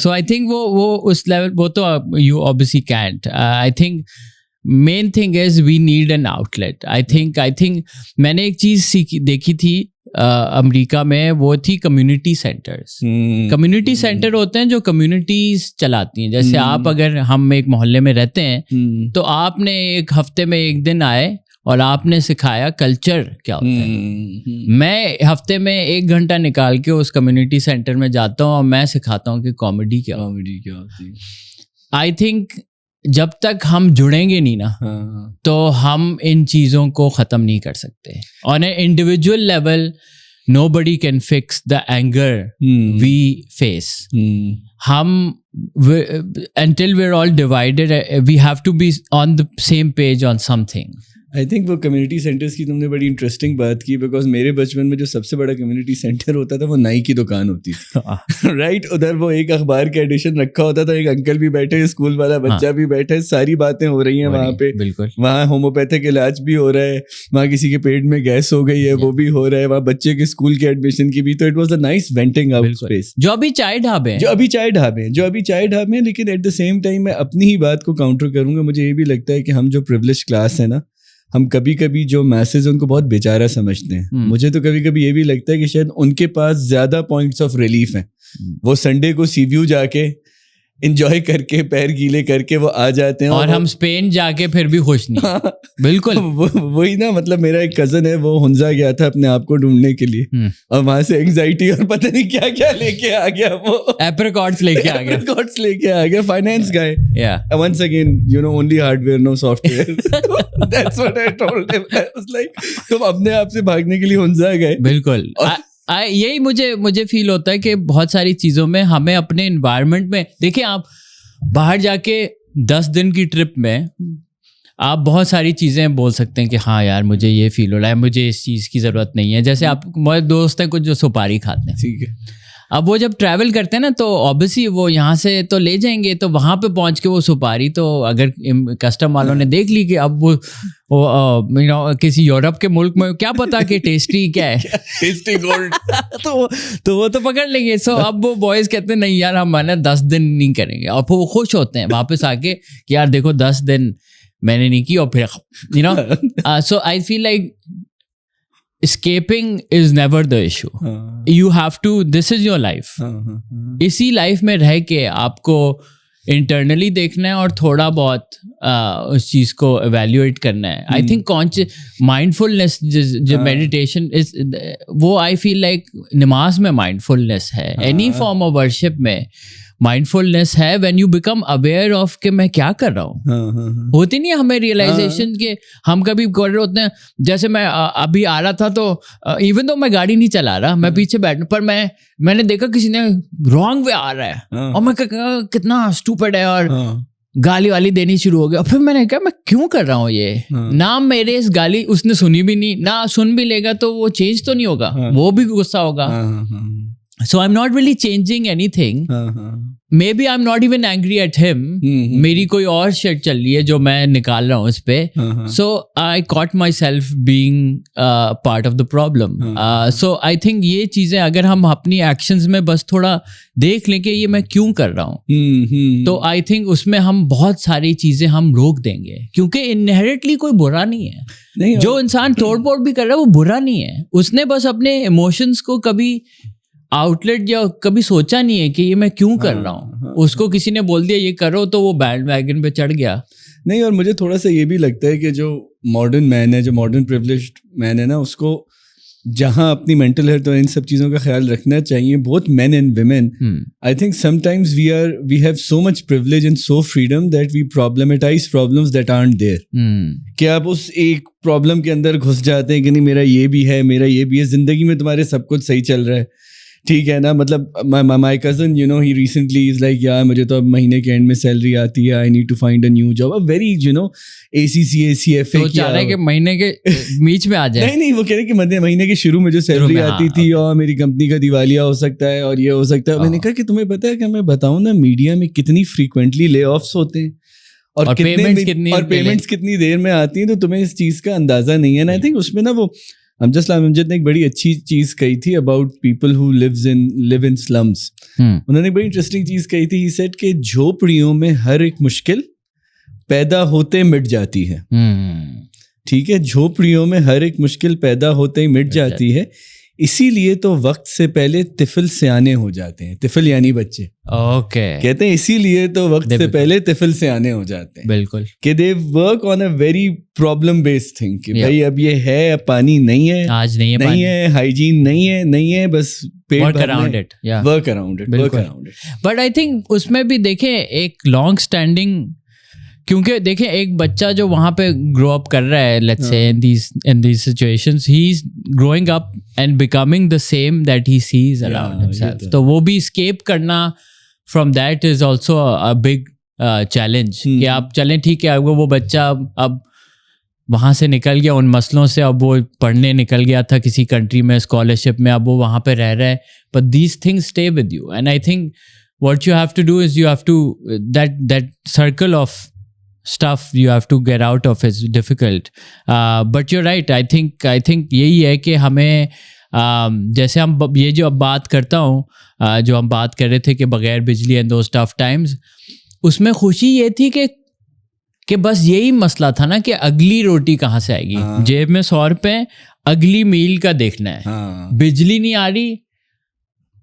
सो आई थिंक वो उस लेवल, वो तो you obviously can't. I think main thing is we need an outlet. I think मैंने एक चीज़ देखी थी अमेरिका में, वो थी कम्युनिटी सेंटर्स. कम्युनिटी सेंटर होते हैं जो कम्युनिटीज चलाती हैं. जैसे आप, अगर हम एक मोहल्ले में रहते हैं तो आपने एक हफ्ते में एक दिन आए और आपने सिखाया कल्चर क्या होता है. मैं हफ्ते में 1 घंटा निकाल के उस कम्युनिटी सेंटर में जाता हूँ और मैं सिखाता हूँ कि कॉमेडी क्या होती है. आई थिंक जब तक हम जुड़ेंगे नहीं ना तो हम इन चीज़ों को ख़त्म नहीं कर सकते. On A individual level nobody can fix the anger we face. हम until we're all divided, we have to be on the same page on something. I think वो कम्युनिटी सेंटर्स की तुमने बड़ी इंटरेस्टिंग बात की, बिकॉज मेरे बचपन में जो सबसे बड़ा कम्युनिटी सेंटर होता था वो नाई की दुकान होती थी. राइट, उधर वो एक अखबार का एडिशन रखा होता था, एक अंकल भी बैठे, स्कूल वाला बच्चा भी बैठा है, सारी बातें हो रही हैं वहाँ पे. बिल्कुल, वहाँ होम्योपैथिक इलाज भी हो रहा है, वहाँ किसी के पेट में गैस हो गई है वो भी हो रहा है, वहाँ बच्चे के स्कूल के एडमिशन की भी. तो it was a nice venting out space. जो अभी चाय ढाबे हैं, लेकिन एट द सेम टाइम मैं अपनी ही बात को काउंटर करूंगा. मुझे ये भी लगता है कि हम जो प्रिविलेज क्लास है ना, हम कभी कभी जो मैसेज उनको बहुत बेचारा समझते हैं. मुझे तो कभी कभी ये भी लगता है कि शायद उनके पास ज्यादा पॉइंट्स ऑफ रिलीफ हैं. वो संडे को सी व्यू जाके एंजॉय करके पैर गीले करके वो आ जाते हैं, और हम स्पेन जाके फिर भी खुश नहीं. बिल्कुल वही ना, मतलब मेरा एक कजन है, वो हुंजा गया था अपने आप को ढूंढने के लिए, और वहां से एंजाइटी और पता नहीं क्या क्या लेके आ गया, वो एप्रिकॉट्स लेके आ गया, finance guy. Once again you know, only hardware no software. That's what I told him. I was like, तुम अपने आप से भागने के लिए हुंजा गए. बिल्कुल. यही मुझे फील होता है कि बहुत सारी चीज़ों में हमें अपने इन्वायरमेंट में, देखिए आप बाहर जाके 10 दिन की ट्रिप में आप बहुत सारी चीज़ें बोल सकते हैं कि हाँ यार मुझे ये फील हो रहा है, मुझे इस चीज़ की ज़रूरत नहीं है. जैसे आप, मेरे दोस्त हैं कुछ जो सुपारी खाते हैं, ठीक है, अब वो जब ट्रैवल करते हैं ना तो ऑब्वियसली वो यहाँ से तो ले जाएंगे, तो वहाँ पे पहुँच के वो सुपारी, तो अगर कस्टम वालों ने देख ली कि अब वो यू नो किसी यूरोप के मुल्क में क्या पता कि टेस्टी क्या है, टेस्टी गोल्ड, तो वो तो पकड़ लेंगे. सो अब वो बॉयज़ कहते हैं नहीं यार हम मैंने 10 दिन नहीं करेंगे, और वो खुश होते हैं वापस आके कि यार देखो 10 दिन मैंने नहीं की, और फिर you know. So I feel like escaping is never the issue. You have to, this is your life. इसी लाइफ में रह के आपको इंटरनली देखना है और थोड़ा बहुत उस चीज़ को एवेल्युएट करना है. आई थिंक माइंडफुलनेस जो मेडिटेशन इज वो, आई फील लाइक नमाज में माइंडफुलनेस है, एनी फॉर्म ऑफ वर्शिप में माइंडफुलनेस है. When you become aware of कि मैं क्या कर रहा हूँ, होती नहीं है हमें रियलाइजेशन के. हम कभी कर रहे होते हैं, जैसे मैं अभी आ रहा था तो इवन तो मैं गाड़ी नहीं चला रहा, मैं पीछे बैठ, पर मैंने देखा किसी ने रॉन्ग वे आ रहा है, और मैं कितना स्टूपिड है, और गाली वाली देनी शुरू हो गया. फिर मैंने कहा मैं क्यों कर रहा हूँ ये, ना मेरे इस गाली उसने सुनी भी नहीं, ना सुन भी लेगा तो वो चेंज तो नहीं होगा, वो भी गुस्सा होगा. So I'm not really changing anything. Maybe I'm not even angry at him. मेरी कोई और shit चल रही है जो मैं निकाल रहा हूँ इस पे. So I caught myself being part of the problem. So I think ये चीज़ें अगर हम अपनी actions में बस थोड़ा देख लें कि ये मैं क्यों कर रहा हूँ, तो I think उसमें हम बहुत सारी चीज़ें हम रोक देंगे, क्योंकि inherently कोई बुरा नहीं है. जो इंसान तोड़ फोड़ भी कर रहा है वो बुरा नहीं है, उसने बस अपने इमोशंस को कभी आउटलेट या कभी सोचा नहीं है कि ये मैं क्यों कर रहा हूँ. उसको किसी ने बोल दिया ये करो तो वो बैंड वैगन पे चढ़ गया. नहीं, और मुझे थोड़ा सा ये भी लगता है कि जो मॉडर्न मैन है, जो मॉडर्न प्रिविलेज्ड मैन है ना, उसको जहाँ अपनी मेंटल हेल्थ और इन सब चीज़ों का ख्याल रखना चाहिए, both men and women. I think sometimes we have so much privilege and so freedom that we problematise problems that aren't there. कि आप उस एक प्रॉब्लम के अंदर घुस जाते हैं कि नहीं मेरा ये भी है, मेरा ये भी है. जिंदगी में तुम्हारे सब कुछ सही चल रहा है, ठीक है ना. मतलब my cousin you know he recently is like यार मुझे तो अब महीने के एंड में सैलरी आती है, I need to find a new job. अब very you know ACCA CFA तो चाह रहे कि महीने के बीच में आ जाए. नहीं, वो कह रहे कि महीने के शुरू में जो सैलरी आती थी, और मेरी कंपनी का दिवालिया हो सकता है और ये हो सकता है. मैंने कहा कि तुम्हें पता है कि मैं बताऊं ना, मीडिया में कितनी फ्रीक्वेंटली ले ऑफ्स होते हैं और पेमेंट्स कितनी देर में आती हैं, तो तुम्हें इस चीज़ का अंदाजा नहीं है ना. आई थिंक उसमें ना वो अमजद ने एक बड़ी अच्छी चीज़ कही थी about people who live in slums. उन्होंने एक बड़ी इंटरेस्टिंग चीज़ कही थी. ही सेड कि झोपड़ियों में हर एक मुश्किल पैदा होते मिट जाती है. ठीक है, झोपड़ियों में हर एक मुश्किल पैदा होते ही मिट जाती है, इसीलिए तो वक्त से पहले तिफल सियाने हो जाते हैं. तिफल यानी बच्चे. ओके. कहते हैं इसीलिए तो वक्त से पहले तिफल सियाने हो जाते हैं. बिल्कुल. कि they work on a very problem based thing कि भाई अब ये है, अब पानी नहीं है, आज नहीं है, हाइजीन नहीं है, बस work around it. But I think उसमें भी देखें एक लॉन्ग स्टैंडिंग क्योंकि देखें एक बच्चा जो वहाँ पे ग्रो अप कर रहा है, let's say in these situations, he is growing up and becoming the same that he sees around himself. तो वो भी escape करना from that is also a big challenge. कि आप चलें ठीक है, अगर वो बच्चा अब वहाँ से निकल गया उन मसलों से, अब वो पढ़ने निकल गया था किसी कंट्री में स्कॉलरशिप में, अब वो वहाँ पे रह रहा है, but these things stay with you. And I think what you have to do is you have to that circle of stuff you have to get out of is difficult. But you're right. I think यही है कि हमें जैसे हम ये जो अब बात करता हूँ, जो हम बात कर रहे थे कि बगैर बिजली एंड those tough times, उसमें खुशी ये थी कि बस यही मसला था ना कि अगली रोटी कहाँ से आएगी, जेब में 100 रुपये, अगली मील का देखना है, बिजली नहीं आ रही.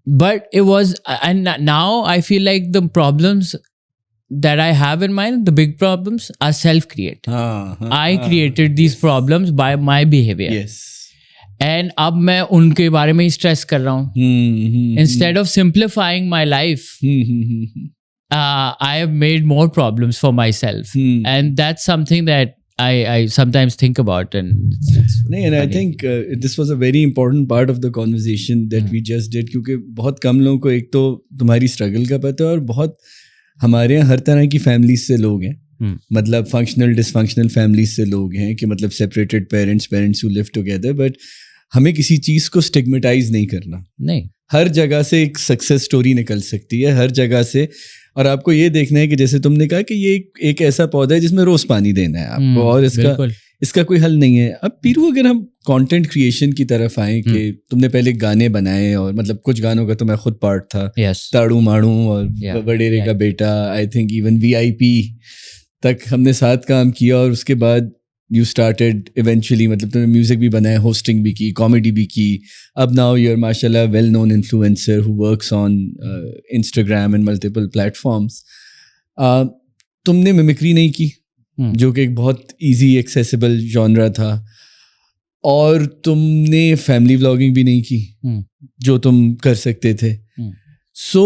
But it was, and now I feel like the problems that I have in mind, the big problems are self-created. I created these problems by my behavior. Yes. And अब मैं उनके बारे में ही stress कर रहा हूँ. Instead of simplifying my life, I have made more problems for myself. And that's something that I sometimes think about, and I think this was a very important part of the conversation that we just did, क्योंकि बहुत कम लोगों को एक तो तुम्हारी struggle का पता है, और बहुत हमारे यहाँ हर तरह की फैमिलीज से लोग हैं, मतलब फंक्शनल डिसफंक्शनल फैमिलीज से लोग हैं कि मतलब separated parents who live together, but हमें किसी चीज़ को स्टिग्मेटाइज नहीं करना. नहीं, हर जगह से एक सक्सेस स्टोरी निकल सकती है, हर जगह से. और आपको ये देखना है कि जैसे तुमने कहा कि ये एक ऐसा पौधा है जिसमें रोज पानी देना है आपको, और इसका कोई हल नहीं है. अब पीरू, अगर हम कंटेंट क्रिएशन की तरफ आए कि तुमने पहले गाने बनाए, और मतलब कुछ गानों का तो मैं खुद पार्ट था, ताड़ू माड़ू और बडेरे का बेटा, आई थिंक इवन VIP तक हमने साथ काम किया. और उसके बाद यू स्टार्टेड इवेंचुअली, मतलब तुमने म्यूजिक भी बनाया, होस्टिंग भी की, कॉमेडी भी की. अब नाउ यू आर माशाल्लाह well known influencer who works on Instagram and multiple platforms. तुमने मिमिक्री नहीं की, जो कि एक बहुत इजी एक्सेसिबल जॉनरा था, और तुमने फैमिली व्लॉगिंग भी नहीं की, जो तुम कर सकते थे. सो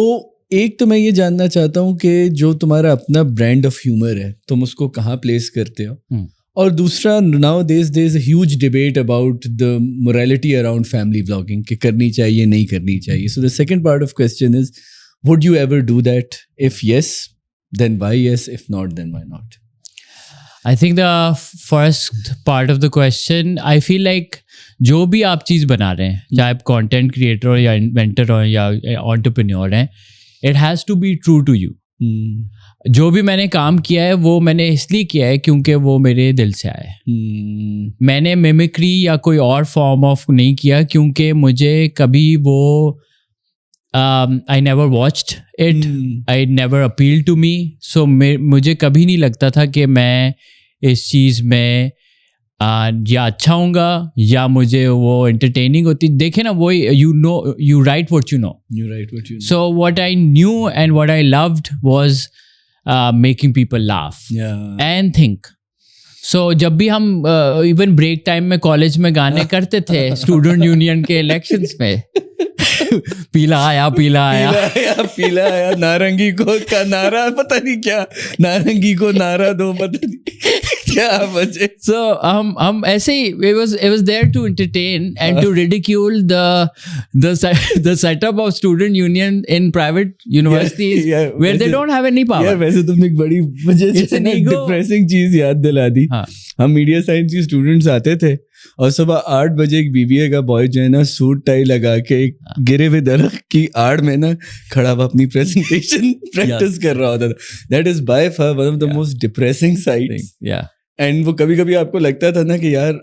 एक तो मैं ये जानना चाहता हूँ कि जो तुम्हारा अपना ब्रांड ऑफ ह्यूमर है, तुम उसको कहाँ प्लेस करते हो, और दूसरा, nowadays there is a huge debate about the morality around family vlogging, कि करनी चाहिए नहीं करनी चाहिए. So the second part of question is, would you ever do that? If yes, then why yes? If not, then why not? I think the first part of the question, I feel like जो भी आप चीज़ बना रहे हैं, चाहे आप content creator हो या inventor हो या entrepreneur हैं, it has to be true to you. जो भी मैंने काम किया है वो मैंने इसलिए किया है क्योंकि वो मेरे दिल से आया है. मैंने मिमिक्री या कोई और फॉर्म ऑफ नहीं किया क्योंकि मुझे कभी वो I never watched it, I never appeal to me. So मुझे कभी नहीं लगता था कि मैं इस चीज़ में या अच्छा होऊंगा या मुझे वो एंटरटेनिंग होती. देखे ना, वो you right what you know. So what I knew and what I loved was making people laugh and think. So जब भी हम even break time में कॉलेज में गाने करते थे स्टूडेंट यूनियन के इलेक्शंस में, पीला आया नारंगी को का नारा, पता नहीं क्या, नारंगी को नारा दो, पता नहीं क्या बजे. So हम ऐसे ही, it was there to entertain and to ridicule the setup of student union in private universities where they don't have any power. वैसे तुमने एक बड़ी मुझे डिप्रेसिंग चीज याद दिला दी. हम मीडिया साइंस के स्टूडेंट्स आते थे और सुबह 8 बजे एक BBA का बॉय जो है ना, सूट टाई लगा के एक गिरे हुए दरख्त की आड़ में ना खड़ा हुआ अपनी प्रेजेंटेशन प्रैक्टिस कर रहा होता था. That is by far one of the most depressing sites. And वो कभी कभी आपको लगता था ना कि यार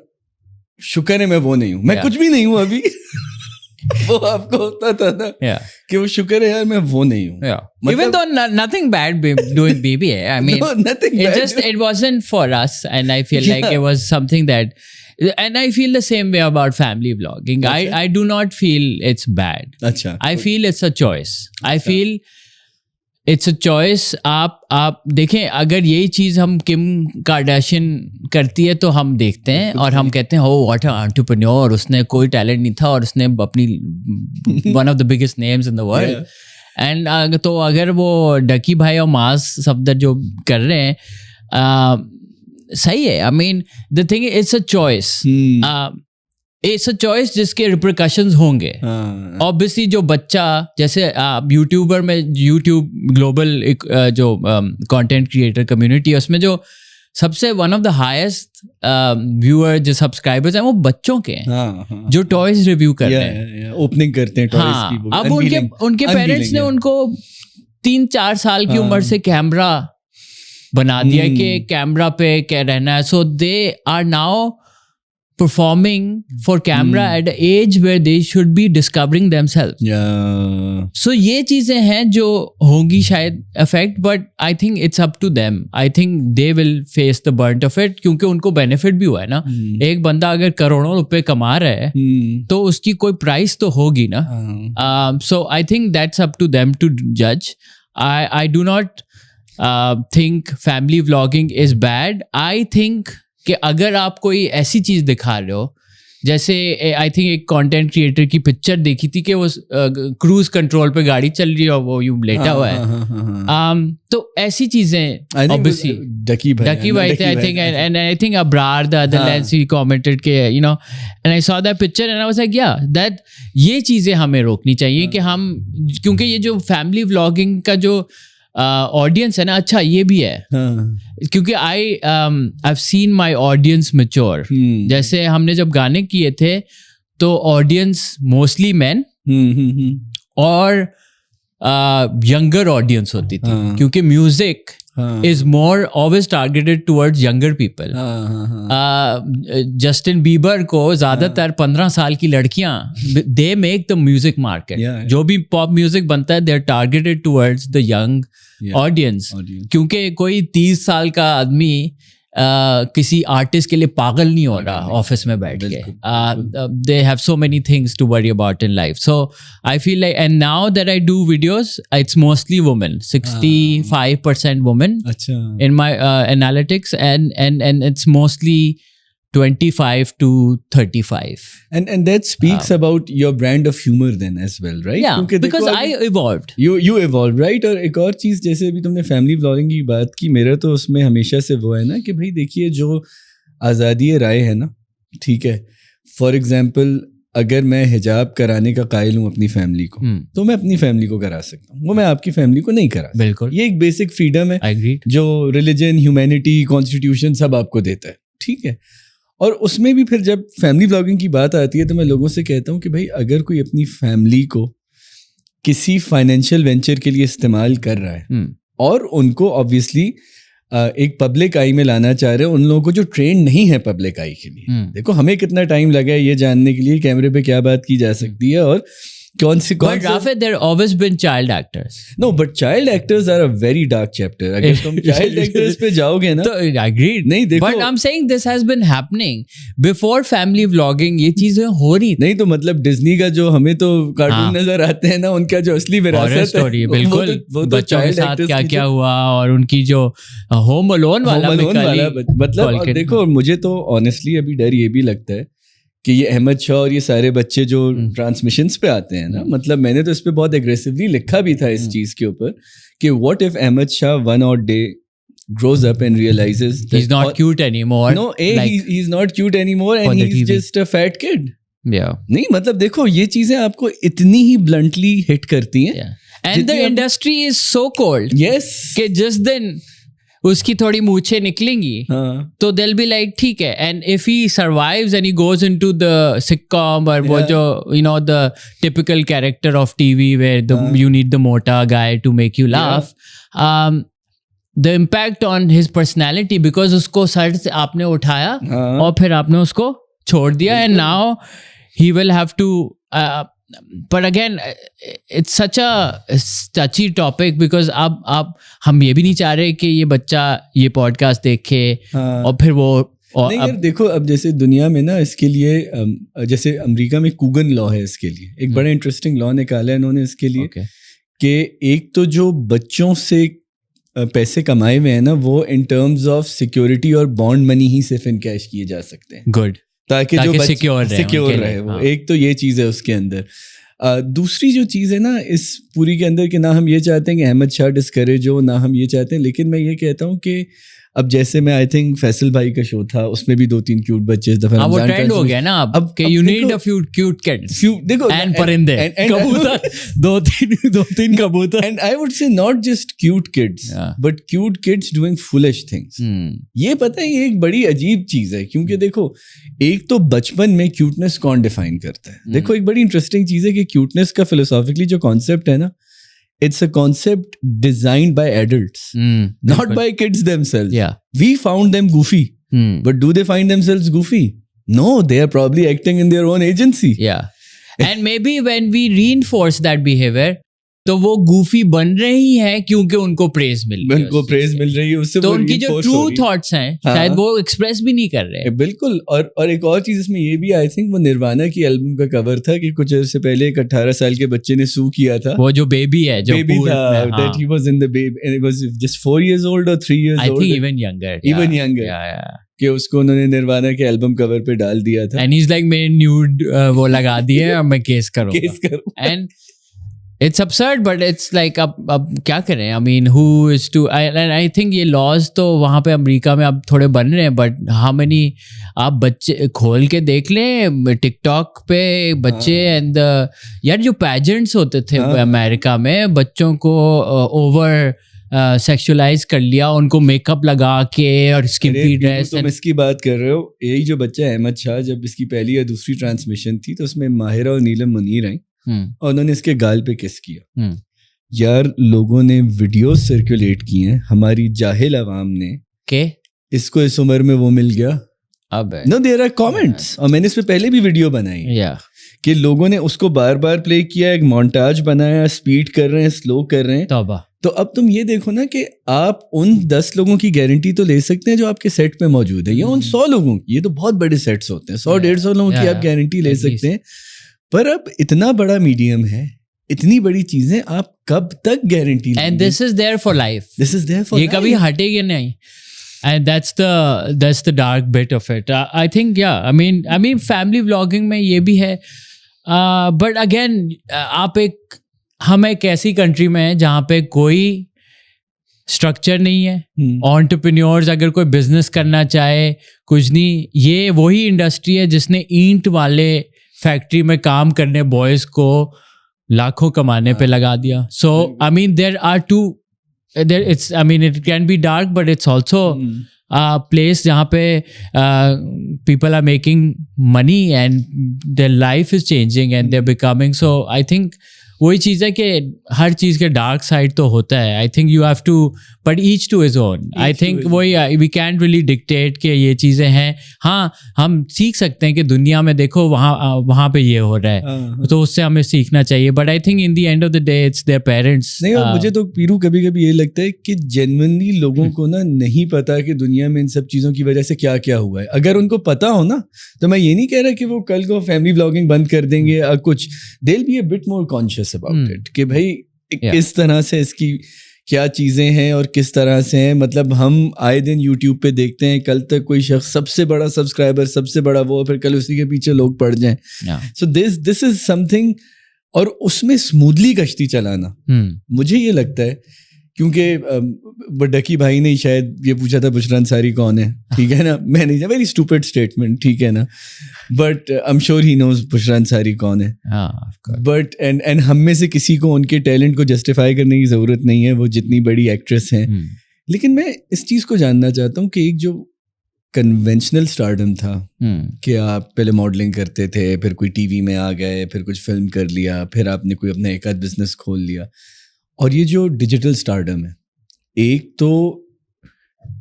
शुक्र है मैं वो नहीं हूँ, मैं कुछ भी नहीं हूँ अभी. वो आपको होता था ना कि वो शुक्र है यार मैं वो नहीं हूँ. Even though nothing bad doing BBA, I mean, nothing bad. It wasn't for us, and I feel like it was something that, and I feel the same way about family vlogging. I do not feel it's bad. अच्छा. I feel it's a choice. I feel it's a choice. आप देखें, अगर यही चीज़ हम Kim Kardashian करती है तो हम देखते हैं और हम कहते हैं, oh what an entrepreneur, उसने कोई टैलेंट नहीं था और उसने अपनी one of the biggest names in the world. And तो अगर वो डकी भाई और मास सफदर जो कर रहे हैं, सही है. I mean, the thing is, it's a choice. It's a choice जिसके रिपरकशंस होंगे. Obviously जो बच्चा जैसे यूट्यूबर में यूट्यूब ग्लोबल एक जो कंटेंट क्रिएटर कम्युनिटी है उसमें जो सबसे one of the highest viewer जो सब्सक्राइबर्स हैं वो बच्चों के हैं जो टॉयज रिव्यू कर रहे हैं, ओपनिंग करते हैं टॉयज की. अब उनके पेरेंट्स ने उनको 3-4 साल की उम्र से कैमरा बना दिया कि कैमरा पे क्या रहना है. So they are now performing for camera at an age where they should be discovering themselves. So ये चीजें हैं जो होंगी शायद affect, but I think it's up to them. I think they will face the brunt of it क्योंकि उनको benefit भी हुआ है ना. एक बंदा अगर करोड़ों रुपए कमा रहा है तो उसकी कोई प्राइस तो होगी ना. So I think that's up to them to judge. I do not think family vlogging is bad. I think कि अगर आप कोई ऐसी चीज दिखा रहे हो जैसे आई थिंक एक कंटेंट क्रिएटर की पिक्चर देखी थी कि वो क्रूज कंट्रोल पे गाड़ी चल रही है और वो यूं लेटा हुआ है. तो ऐसी चीजें ऑब्वियसली डकी भाई थे I think and I think Abrar the other lens ही कमेंटेड के you know and I saw that picture and I was like yeah that ये चीजें हमें रोकनी चाहिए कि हम क्योंकि ये जो फैमिली व्लॉगिंग का जो ऑडियंस है ना अच्छा ये भी है क्योंकि I've seen my audience mature. जैसे हमने जब गाने किए थे तो ऑडियंस मोस्टली मैन और यंगर ऑडियंस होती थी क्योंकि music is more always targeted towards younger people. Justin Bieber को ज्यादातर 15 साल की लड़कियां they make the music market. जो भी पॉप म्यूजिक बनता है they are targeted towards the young audience. क्योंकि कोई 30 साल का आदमी किसी आर्टिस्ट के लिए पागल नहीं हो रहा ऑफिस में बैठ के. they have so many things to worry about in life. So I feel like and now that I do videos it's mostly women, 65% women in my analytics and it's mostly 25 to 35 and that speaks about your brand of humor then as well, right? Yeah, because I evolved. You evolved, right? और एक और चीज जैसे अभी तुमने family vlogging की बात की मेरा तो उसमें हमेशा से वो है ना कि भाई देखिए जो आज़ादी राय है ना ठीक है. फॉर एग्जाम्पल अगर मैं हिजाब कराने का कायल हूँ अपनी फैमिली को तो मैं अपनी फैमिली को करा सकता हूँ, वो मैं आपकी फैमिली को नहीं करा. बिल्कुल ये एक बेसिक फ्रीडम है जो रिलीजन ह्यूमैनिटी कॉन्स्टिट्यूशन सब आपको देता है. ठीक है. और उसमें भी फिर जब फैमिली व्लॉगिंग की बात आती है तो मैं लोगों से कहता हूँ कि भाई अगर कोई अपनी फैमिली को किसी फाइनेंशियल वेंचर के लिए इस्तेमाल कर रहा है और उनको ऑब्वियसली एक पब्लिक आई में लाना चाह रहे हैं, उन लोगों को जो ट्रेन नहीं है पब्लिक आई के लिए. देखो हमें कितना टाइम लगा है ये जानने के लिए कैमरे पे क्या बात की जा सकती है और But Rafet, there have always been child actors. No, but child actors are a very dark chapter. अगर तुम child actors पे जाओगे ना तो agreed. नहीं देखो. But I'm saying this has been happening before family vlogging. ये चीजें हो रही नहीं तो मतलब डिज्नी का जो हमें तो कार्टून नजर आते हैं ना उनका जो असली विरासत है बिल्कुल वो बच्चों के साथ क्या क्या हुआ और उनकी जो होम अलोन वाला मतलब देखो मुझे तो ऑनेस्टली अभी डर ये भी लगता है कि ये अहमद शाह और ये सारे बच्चे जो ट्रांसमिशंस पे आते हैं ना मतलब मैंने तो इस पे बहुत एग्रेसिवली लिखा भी था इस चीज के ऊपर कि what if Ahmad Shah one और day grows up and realizes he's not cute anymore. No, he's not cute anymore and he's just a fat kid. Yeah. नहीं मतलब देखो ये चीजें आपको इतनी ही bluntly hit करती हैं. And the industry is so cold. Yes. कि जिस दिन उसकी थोड़ी मूछें निकलेंगी तो they'll be like ठीक है. And if he survives and he goes into the sitcom और वो जो you know the typical character of TV where you need the mota guy to make you laugh. The impact on his personality because उसको sir से आपने उठाया और फिर आपने उसको छोड़ दिया and now he will have to but again it's such a touchy topic because अब हम ये भी नहीं चाह रहे कि ये बच्चा ये पॉडकास्ट देखे और फिर वो और नहीं यार देखो अब जैसे दुनिया में ना इसके लिए जैसे अमेरिका में कूगन लॉ है इसके लिए एक बड़ा इंटरेस्टिंग लॉ निकाला है इन्होंने इसके लिए कि एक तो जो बच्चों से पैसे कमाए हुए हैं ना वो इन टर्म्स ऑफ सिक्योरिटी और बॉन्ड मनी ही सिर्फ इनकैश किए जा सकते हैं. गुड ताकि जो सिक्योर रहे वो एक तो ये चीज़ है उसके अंदर. दूसरी जो चीज़ है ना इस पूरी के अंदर कि ना हम ये चाहते हैं कि अहमद शाह डिस्करेज हो ना हम ये चाहते हैं लेकिन मैं ये कहता हूँ कि अब जैसे मैं आई थिंक फैसल भाई का शो था, उसमें भी 2-3 क्यूट बच्चे इस दफा वो ट्रेंड हो गया ना अब कि you need a few cute kids देखो एंड परिंदे कबूतर दो तीन कबूतर and I would say not just cute kids but cute kids doing foolish things. ये पता है, ये एक बड़ी अजीब चीज है, क्योंकि देखो एक तो बचपन में क्यूटनेस कौन डिफाइन करता है। देखो एक बड़ी इंटरेस्टिंग चीज है कि क्यूटनेस का फिलोसॉफिकली जो कॉन्सेप्ट है ना, it's a concept designed by adults, not by kids themselves. Yeah. We found them goofy. But do they find themselves goofy? No, they are probably acting in their own agency. Yeah. And maybe when we reinforce that behavior, तो वो goofy बन रहे ही हैं क्योंकि उनको praise मिल रही है। उनको praise मिल रही है, उससे तो उनकी जो true thoughts हैं शायद वो express भी नहीं कर रहे हैं। बिल्कुल। और एक और चीज इसमें ये भी, आई थिंक वो निर्वाणा की एल्बम का कवर था कि कुछ अर्से पहले एक 18 साल के बच्चे ने सू किया था। वो जो बेबी है, जो बेबी था, that he was in the baby and it was just 4 years old or 3 years old. I think even younger. Even younger. Yeah. कि उसको उन्होंने निर्वाणा के एल्बम कवर पे डाल दिया था। And he's like मेरे न्यूड वो लगा दिए और मैं केस करूँगा। And it's absurd, but it's like अब क्या करें? I mean, who is to? And I think ये laws तो वहाँ पे अमेरिका में अब थोड़े बन रहे हैं, but how many आप बच्चे खोल के देख लें टिकटॉक पे बच्चे एंड यार जो पैजेंट्स होते थे अमेरिका में, बच्चों को ओवर सेक्सुअलाइज कर लिया, उनको मेकअप लगा के और स्किम्पी ड्रेस। तुम इसकी बात कर रहे हो, यही जो बच्चा अहमद शाह, जब इसकी पहली या दूसरी ट्रांसमिशन थी तो उसमें माहिरा और नीलम मुनीर आई और उन्होंने इसके गाल पे किस किया। यार लोगों ने वीडियो सर्कुलेट किए हैं, हमारी जाहिल आवाम ने, के इसको इस उम्र में वो मिल गया। अब नो देयर आर कमेंट्स, और मैंने इस पे पहले भी वीडियो बनाई कि लोगों ने उसको बार बार प्ले किया, एक मोन्टाज बनाया, स्पीड कर रहे हैं, स्लो कर रहे हैं। तो अब तुम ये देखो ना कि आप उन 10 लोगों की गारंटी तो ले सकते हैं जो आपके सेट पे मौजूद है, या उन 100 लोगों की, ये तो बहुत बड़े सेट्स होते हैं, 100-150 लोगों की आप गारंटी ले सकते हैं। पर अब इतना बड़ा मीडियम है, इतनी बड़ी चीजें, आप कब तक गारंटी लेंगे? And this is there for life, this is there for, ये कभी हटेगी नहीं। And that's the dark bit of it. I think I mean family vlogging में ये भी है, but again हम एक ऐसी कंट्री में हैं जहाँ पे कोई स्ट्रक्चर नहीं है। एंटरप्रेन्योर्स अगर कोई बिजनेस करना चाहे कुछ नहीं, ये वही इंडस्ट्री है जिसने ईंट वाले फैक्ट्री में काम करने बॉयज को लाखों कमाने पे लगा दिया। So I mean there are two there it's I mean it can be dark, but it's also a place जहाँ पे people are making money and their life is changing and they're becoming, so I think वही चीज़ है कि हर चीज़ के dark side तो होता है। I think you have to, but each to his own. I think वही वी कैन रियली डिक्टेट कि ये चीज़ें हैं। हाँ, हम सीख सकते हैं कि दुनिया में देखो वहाँ पे ये हो रहा है, तो उससे हमें सीखना चाहिए। But I think in the end of the day it's their parents. नहीं, और मुझे तो पीरू कभी कभी ये लगता है कि जेन्युइनली लोगों को ना नहीं पता कि दुनिया में इन सब चीज़ों की वजह से क्या क्या हुआ है। अगर उनको पता हो ना, तो मैं ये नहीं कह रहा कि वो कल को फैमिली व्लॉगिंग बंद कर देंगे या कुछ, they will be a bit more conscious about it कि भाई किस तरह से इसकी क्या चीजें हैं और किस तरह से हैं। मतलब हम आए दिन YouTube पे देखते हैं, कल तक कोई शख्स सबसे बड़ा सब्सक्राइबर, सबसे बड़ा वो, फिर कल उसी के पीछे लोग पड़ जाएं। सो दिस इज समथिंग, और उसमें स्मूथली कश्ती चलाना मुझे ये लगता है, क्योंकि डकी भाई ने शायद ये पूछा था बुशरा अंसारी कौन है, ठीक है ना, मैंने वेरी स्टूपिड स्टेटमेंट, ठीक है ना, but I am sure he knows Bushra Ansari कौन है। बट एंड हम में से किसी को उनके टैलेंट को जस्टिफाई करने की ज़रूरत नहीं है, वो जितनी बड़ी एक्ट्रेस हैं। लेकिन मैं इस चीज़ को जानना चाहता हूँ कि एक जो कन्वेंशनल स्टारडम था कि आप पहले मॉडलिंग करते थे, फिर कोई टीवी में आ गए, फिर कुछ फिल्म कर लिया, फिर आपने कोई अपना एक आध बिजनेस खोल लिया, और ये जो डिजिटल स्टारडम है, एक तो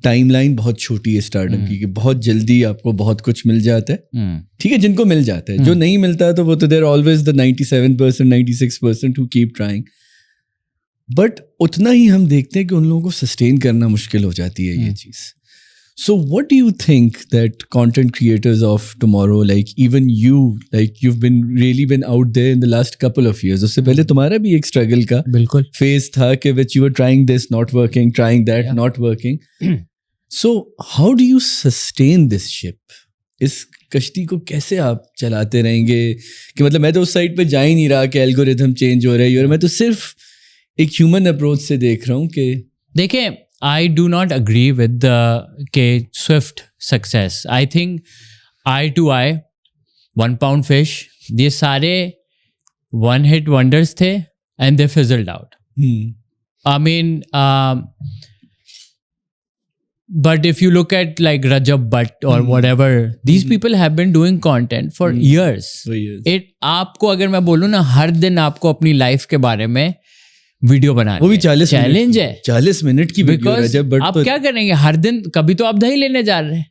टाइमलाइन बहुत छोटी है स्टारडम की, कि बहुत जल्दी आपको बहुत कुछ मिल जाता है, ठीक है, जिनको मिल जाता है, जो नहीं मिलता तो वो तो there always the 97% 96% who keep trying. But उतना ही हम देखते हैं कि उन लोगों को सस्टेन करना मुश्किल हो जाती है ये चीज़। So what do you think that content creators of tomorrow, like even you, like you've been out there in the last couple of years, उससे पहले तुम्हारा भी एक struggle का बिल्कुल phase था कि which you were trying this, not working, trying that, not working. So how do you sustain this ship? इस कश्ती को कैसे आप चलाते रहेंगे? कि मतलब मैं तो उस साइड पे जा ही नहीं रहा कि एल्गोरिथम चेंज हो रही है, और मैं तो सिर्फ एक ह्यूमन अप्रोच से देख रहा हूँ कि देखें, I do not agree with the swift success. I think eye to eye, 1 pound fish, ये सारे one hit wonders थे and they fizzled out. I mean, but if you look at like Rajab Bhatt or whatever, these people have been doing content for years. आपको अगर मैं बोलूँ ना, हर दिन आपको अपनी लाइफ के बारे में वीडियो बनानी, वो भी 40 चैलेंज है, 40 मिनट की वीडियो। रजब भट्ट आप क्या करेंगे हर दिन? कभी तो आप दही लेने जा रहे हैं,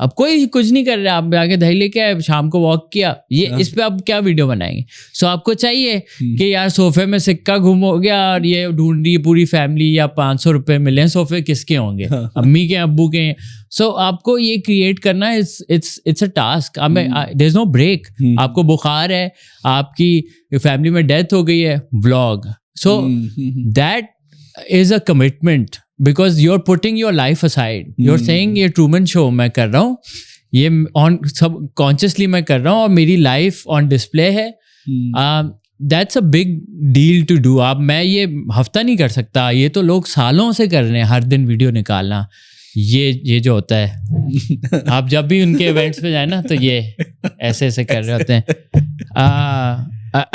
अब कोई कुछ नहीं कर रहा, आप आगे दही लेके आए, शाम को वॉक किया, ये इस पे आप क्या वीडियो बनाएंगे? सो आपको चाहिए कि यार सोफे में सिक्का गुम हो गया और ये ढूंढ रही पूरी फैमिली, या 500 रुपए मिले, सोफे किसके होंगे? अम्मी के, अब्बू के। सो आपको ये क्रिएट करना it's a task. There is no break. आपको बुखार है, आपकी फैमिली में डेथ हो गई है, vlog. So that is a commitment because you're putting your life aside. You're saying ये Truman Show मैं कर रहा हूँ, ये on सब consciously मैं कर रहा हूँ और मेरी life on display है. That's a big deal to do. अब मैं ये हफ्ता नहीं कर सकता, ये तो लोग सालों से कर रहे हैं, हर दिन वीडियो निकालना। ये जो होता है, आप जब भी उनके इवेंट्स पे जाए ना, तो ये ऐसे ऐसे कर रहे होते हैं।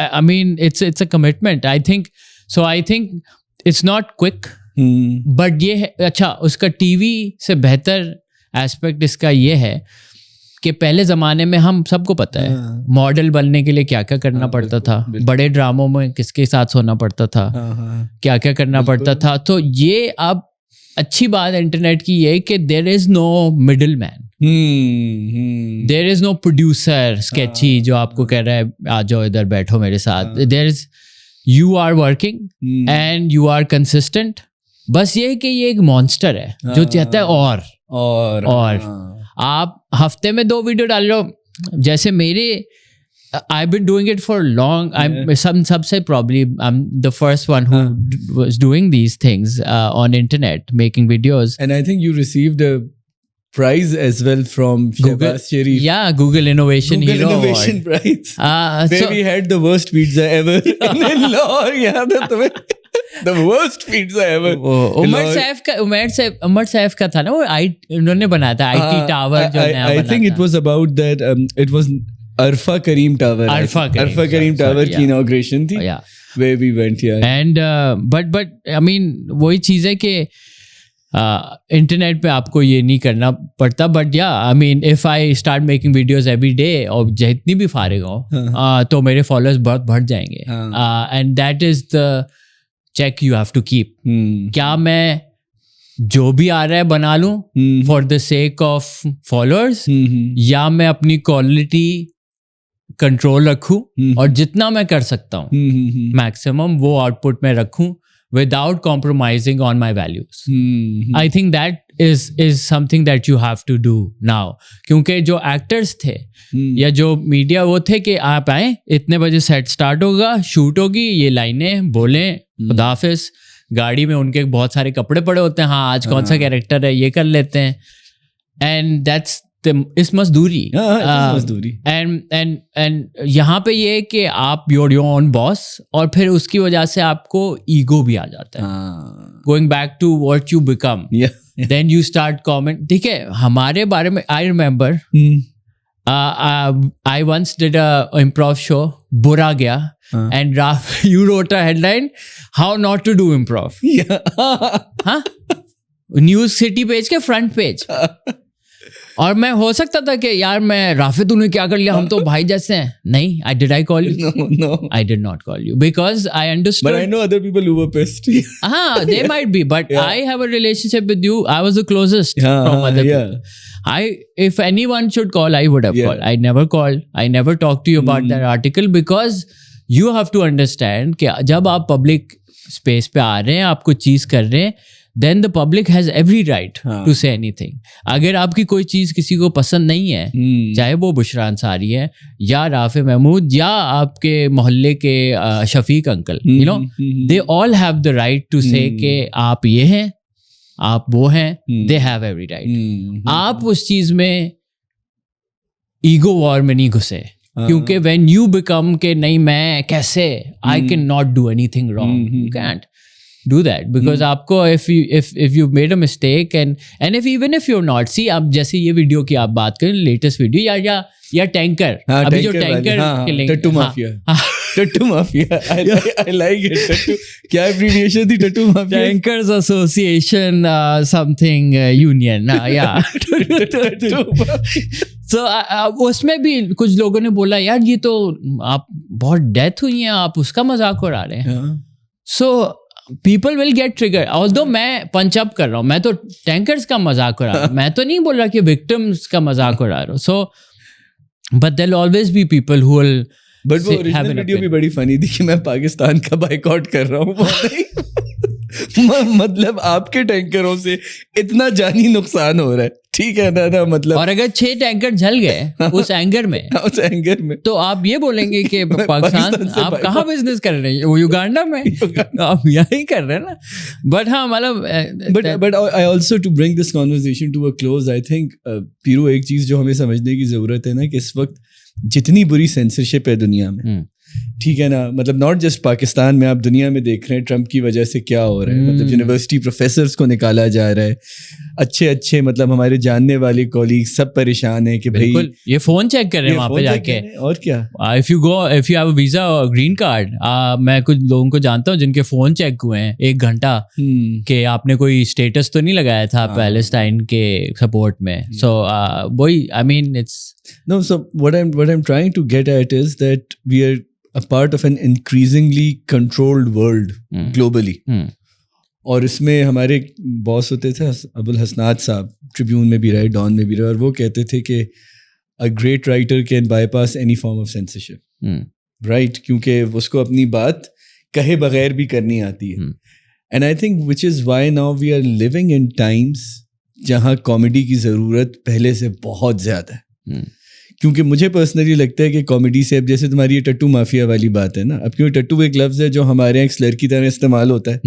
I mean, it's a commitment. I think it's not quick. But ये है, अच्छा, उसका टीवी से बेहतर एस्पेक्ट इसका ये है कि पहले ज़माने में हम सबको पता है मॉडल बनने के लिए क्या क्या करना पड़ता था, बड़े ड्रामों में किसके साथ सोना पड़ता था, क्या क्या करना पड़ता था। तो ये अब अच्छी बात इंटरनेट की ये कि there is no middle man, there is no producer sketchy जो आपको कह रहा है आ जाओ इधर बैठो मेरे साथ। There is, you are working and you are consistent. बस ये कि ये एक मॉन्स्टर है जो चाहता है और आप हफ्ते में 2 वीडियो डाल लो। जैसे मेरे I've been doing it for long. Some say probably I'm the first one who was doing these things on internet, making videos. And I think you received a prize as well from Google. Sharif. Yeah, Google Innovation Hero Innovation Prize. Where we had the worst pizza ever in Lahore. याद है तुम्हें? The worst pizza ever. Umar Saif का था ना वो, उन्होंने बनाया था IT टावर जो नया बना था। I think it was about that. It was Arfa Kareem Tower. Arfa Kareem Tower की inauguration थी. Yeah. Where we went, yeah. And but I mean वही चीज़ है कि इंटरनेट पे आपको ये नहीं करना पड़ता। बट या I mean if I start making videos every day और जितनी भी फारिग हो तो मेरे फॉलोअर्स बहुत बढ़ जाएंगे। And that is the check you have to keep. क्या मैं जो भी आ रहा है बना लूँ for the sake of followers, या मैं अपनी क्वालिटी कंट्रोल रखूँ और जितना मैं कर सकता हूँ मैक्सिमम वो आउटपुट में रखूँ without compromising on my values. I think that is something that you have to do now. क्योंकि जो एक्टर्स थे या जो मीडिया वो थे कि आप आए, इतने बजे सेट स्टार्ट होगा, शूट होगी, ये लाइनें बोलें, खुदा हाफिज़, गाड़ी में उनके बहुत सारे कपड़े पड़े होते हैं, हाँ आज कौन सा कैरेक्टर है ये कर लेते हैं। एंड दैट्स इस मजदूरी। एंड यहाँ पे ये है कि आप योर ओन बॉस, और फिर उसकी वजह से आपको ईगो भी आ जाता है। Going back to what you become, then you start comment. ठीक है, हमारे बारे में I remember I once did a improv show, बुरा गया, and you wrote a headline, how not to do improv. हाँ, न्यूज सिटी पेज के front page. और मैं हो सकता था कि यार मैं राफे तूने क्या कर लिया, हम तो भाई जैसे हैं। नहीं, I call you? No. I did not call you because I understood. But I know other people who were pissed. They might be, but yeah. I have a relationship with you. I was the closest from other people. If anyone should call, I would have called. I never called. I never talked to you about that article because you have to understand कि जब आप public space पे आ रहे हैं, आप कुछ चीज़ कर रहे हैं, then the public has every right to say anything. अगर आपकी कोई चीज़ किसी को पसंद नहीं है, चाहे वो बुशरा अंसारी है या राफे महमूद या आपके मोहल्ले के Shafiq uncle, you know, they all have the right to say कि आप ये हैं, आप वो हैं, they have every right. आप उस चीज़ में ईगो वॉर में नहीं घुसे, क्योंकि when you become के नहीं मैं कैसे, I can not do anything wrong, you can't. do that because आपको if you made a mistake and if you're not, see आप जैसे ये वीडियो की आप बात करें, लेटेस्ट वीडियो या टैंकर, अभी जो टैंकर टट्टू माफिया I like it. टट्टू क्या एब्रिविएशन थी? टट्टू mafia, tankers association something union, या so उसमें भी कुछ लोगों ने बोला यार ये तो आप बहुत डेथ हुई है, आप उसका मजाक उड़ा रहे हैं. So people will get triggered. Although मैं पंच अप कर रहा हूँ, मैं तो टैंकर्स का मजाक उड़ा रहा हूँ, मैं तो नहीं बोल रहा कि विक्टिम्स का मजाक उड़ा रहा हूँ. So but there'll always be people who will. But वो ओरिजिनल वीडियो भी बड़ी फनी थी कि मैं पाकिस्तान का बाइकआउट कर रहा हूँ. मतलब आपके टैंकरों से इतना जानी नुकसान हो रहा है, ठीक है ना मतलब. और अगर 6 टैंकर जल गए उस एंगर में तो आप ये बोलेंगे कि पाकिस्तान आप कहाँ बिजनेस कर रहे हैं? वो युगांडा में आप यही कर रहे हैं ना. बट हाँ मतलब but I also to bring this conversation to a close, I think Peeru एक चीज जो हमें समझने की जरूरत है ना कि इस वक्त जितनी बुरी सेंसरशिप है दुनिया में, ठीक है ना, मतलब नॉट जस्ट पाकिस्तान में, आप दुनिया में देख रहे हैं ट्रम्प की वजह से क्या हो रहा है. मतलब यूनिवर्सिटी प्रोफेसर्स को निकाला जा रहा है, अच्छे मतलब हमारे जानने वाले कॉलीग सब परेशान हैं कि भाई ये फोन चेक कर रहे हैं वहाँ पे जाके. और क्या, if you have a visa और ग्रीन कार्ड, मैं कुछ लोगों को जानता हूँ जिनके फोन चेक हुए हैं 1 घंटा कि आपने कोई स्टेटस तो नहीं लगाया था पैलेस्टाइन के सपोर्ट में. सो वही I mean it's no. So what I'm trying to get at is that we are a part of an increasingly controlled world globally. और इसमें हमारे बॉस होते थे अबुल हसनात साहब, ट्रिब्यून में भी रहे, डॉन में भी रहे, और वो कहते थे कि a great writer can bypass any form of censorship, right? क्योंकि उसको अपनी बात कहे बगैर भी करनी आती है. And I think which is why now we are living in times जहाँ कॉमेडी की ज़रूरत पहले से बहुत ज़्यादा है. क्योंकि मुझे पर्सनली लगता है कि कॉमेडी से, अब जैसे तुम्हारी ये टट्टू माफिया वाली बात है ना, अब क्योंकि टट्टू एक लफ्ज़ है जो हमारे यहाँ एक स्लर की तरह इस्तेमाल होता है,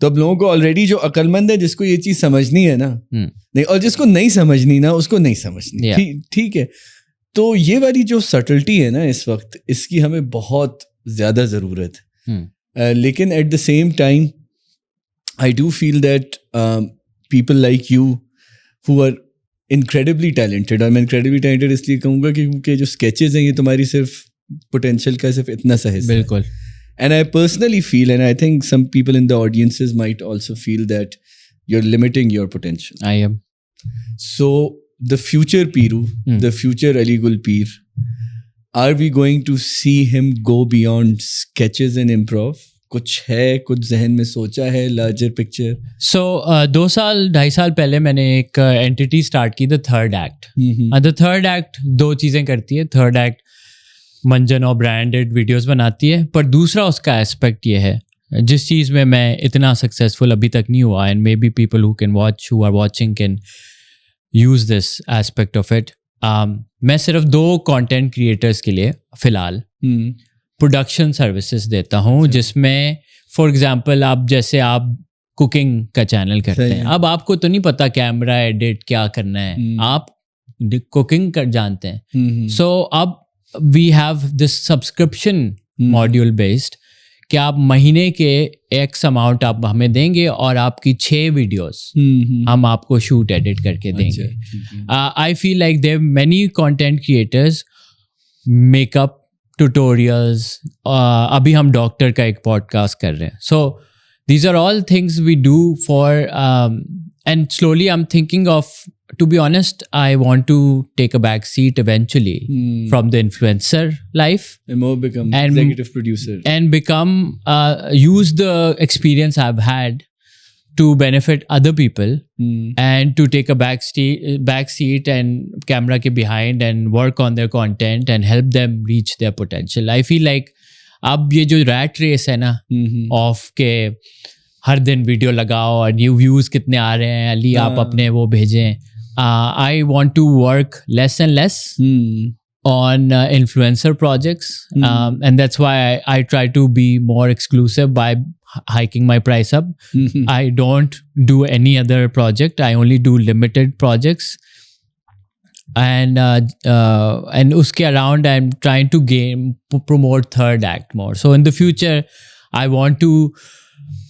तो अब लोगों को ऑलरेडी जो अक्लमंद है जिसको ये चीज़ समझनी है ना, नहीं, और जिसको नहीं समझनी ना उसको नहीं समझनी, ठीक है. तो ये वाली जो सटल्टी है ना इस वक्त, इसकी हमें बहुत ज़्यादा ज़रूरत है. लेकिन at the same time I do feel that people like you who are incredibly talented, और मैं इनक्रेडिबली टैलेंटेड इसलिए कहूँगा क्योंकि जो स्केचेस हैं ये तुम्हारी सिर्फ पोटेंशियल का सिर्फ इतना सा हिस्सा है. बिल्कुल. And I personally feel, and I think some people in the audiences might also feel that you are limiting your potential. I am. So the future Peeru, the future Ali Gul Pir, are we going to see him go beyond sketches and improv? कुछ है, कुछ जहन में सोचा है, larger picture? सो 2-2.5 साल पहले मैंने एक एंटिटी स्टार्ट की, the third act. The third act 2 चीज़ें करती है. थर्ड एक्ट मंजन और ब्रांडेड वीडियोस बनाती है, पर दूसरा उसका एस्पेक्ट ये है, जिस चीज़ में मैं इतना सक्सेसफुल अभी तक नहीं हुआ, and maybe people who can watch, who are watching can use this aspect of it. मैं सिर्फ 2 कंटेंट क्रिएटर्स के लिए फ़िलहाल प्रोडक्शन सर्विसेज देता हूँ, जिसमें फॉर एग्जांपल आप कुकिंग का चैनल करते हैं. अब आपको तो नहीं पता कैमरा एडिट क्या करना है, आप कुकिंग कर जानते हैं. सो अब we have this subscription module based कि आप महीने के एक्स अमाउंट आप हमें देंगे और आपकी 6 वीडियोस हम आपको शूट एडिट करके देंगे. I feel like there many content creators, makeup tutorials, अभी हम डॉक्टर का एक पॉडकास्ट कर रहे हैं. So these are all things we do for, and slowly I am thinking of, to be honest, I want to take a back seat eventually from the influencer life and more become executive producer and become use the experience I've had to benefit other people and to take a back seat and camera ke behind and work on their content and help them reach their potential. I feel like अब ये जो rat race है ना of के हर दिन video लगाओ और new views कितने आ रहे हैं, अली आप अपने वो भेजें. I want to work less and less on influencer projects, and that's why I try to be more exclusive by hiking my price up. I don't do any other project. I only do limited projects, and uske around I'm trying to promote third act more. So in the future, I want to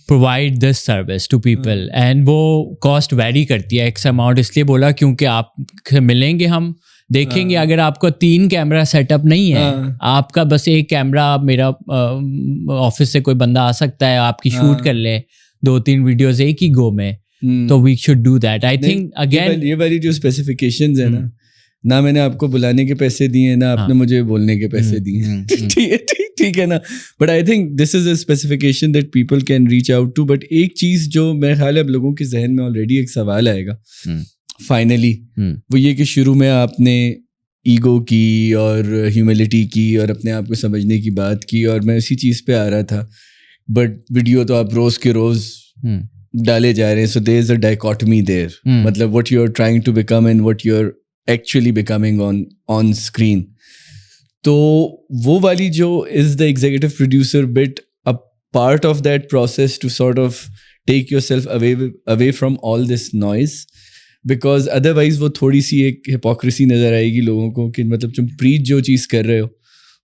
provide this service to people and वो cost vary करती है x amount, इसलिए बोला क्योंकि आप मिलेंगे, हम देखेंगे अगर आपको 3 कैमरा सेटअप नहीं है, आपका बस एक कैमरा, मेरा ऑफिस से कोई बंदा आ सकता है, आपकी शूट कर ले 2-3 वीडियोस एक ही गो में, तो we should do that. I think again ये वाली जो स्पेसिफिकेशंस है ना मैंने आपको बुलाने के पैसे दिए ना आपने मुझे बोलने के पैसे दिए, ठीक है ना, but I think this is a specification that people can reach out to. But एक चीज जो मेरे ख्याल है अब लोगों के जहन में ऑलरेडी एक सवाल आएगा फाइनली, वो ये कि शुरू में आपने ईगो की और ह्यूमिलिटी की और अपने आप को समझने की बात की, और मैं उसी चीज़ पे आ रहा था, बट वीडियो तो आप रोज़ के रोज़ डाले जा रहे हैं, so there is a dichotomy there, मतलब what you are trying to become and what you are actually becoming on screen. तो वो वाली जो is the executive producer bit a part of that process to sort of take yourself away from all this noise, because otherwise वो थोड़ी सी एक hypocrisy नज़र आएगी लोगों को कि मतलब तुम प्रीच जो चीज़ कर रहे हो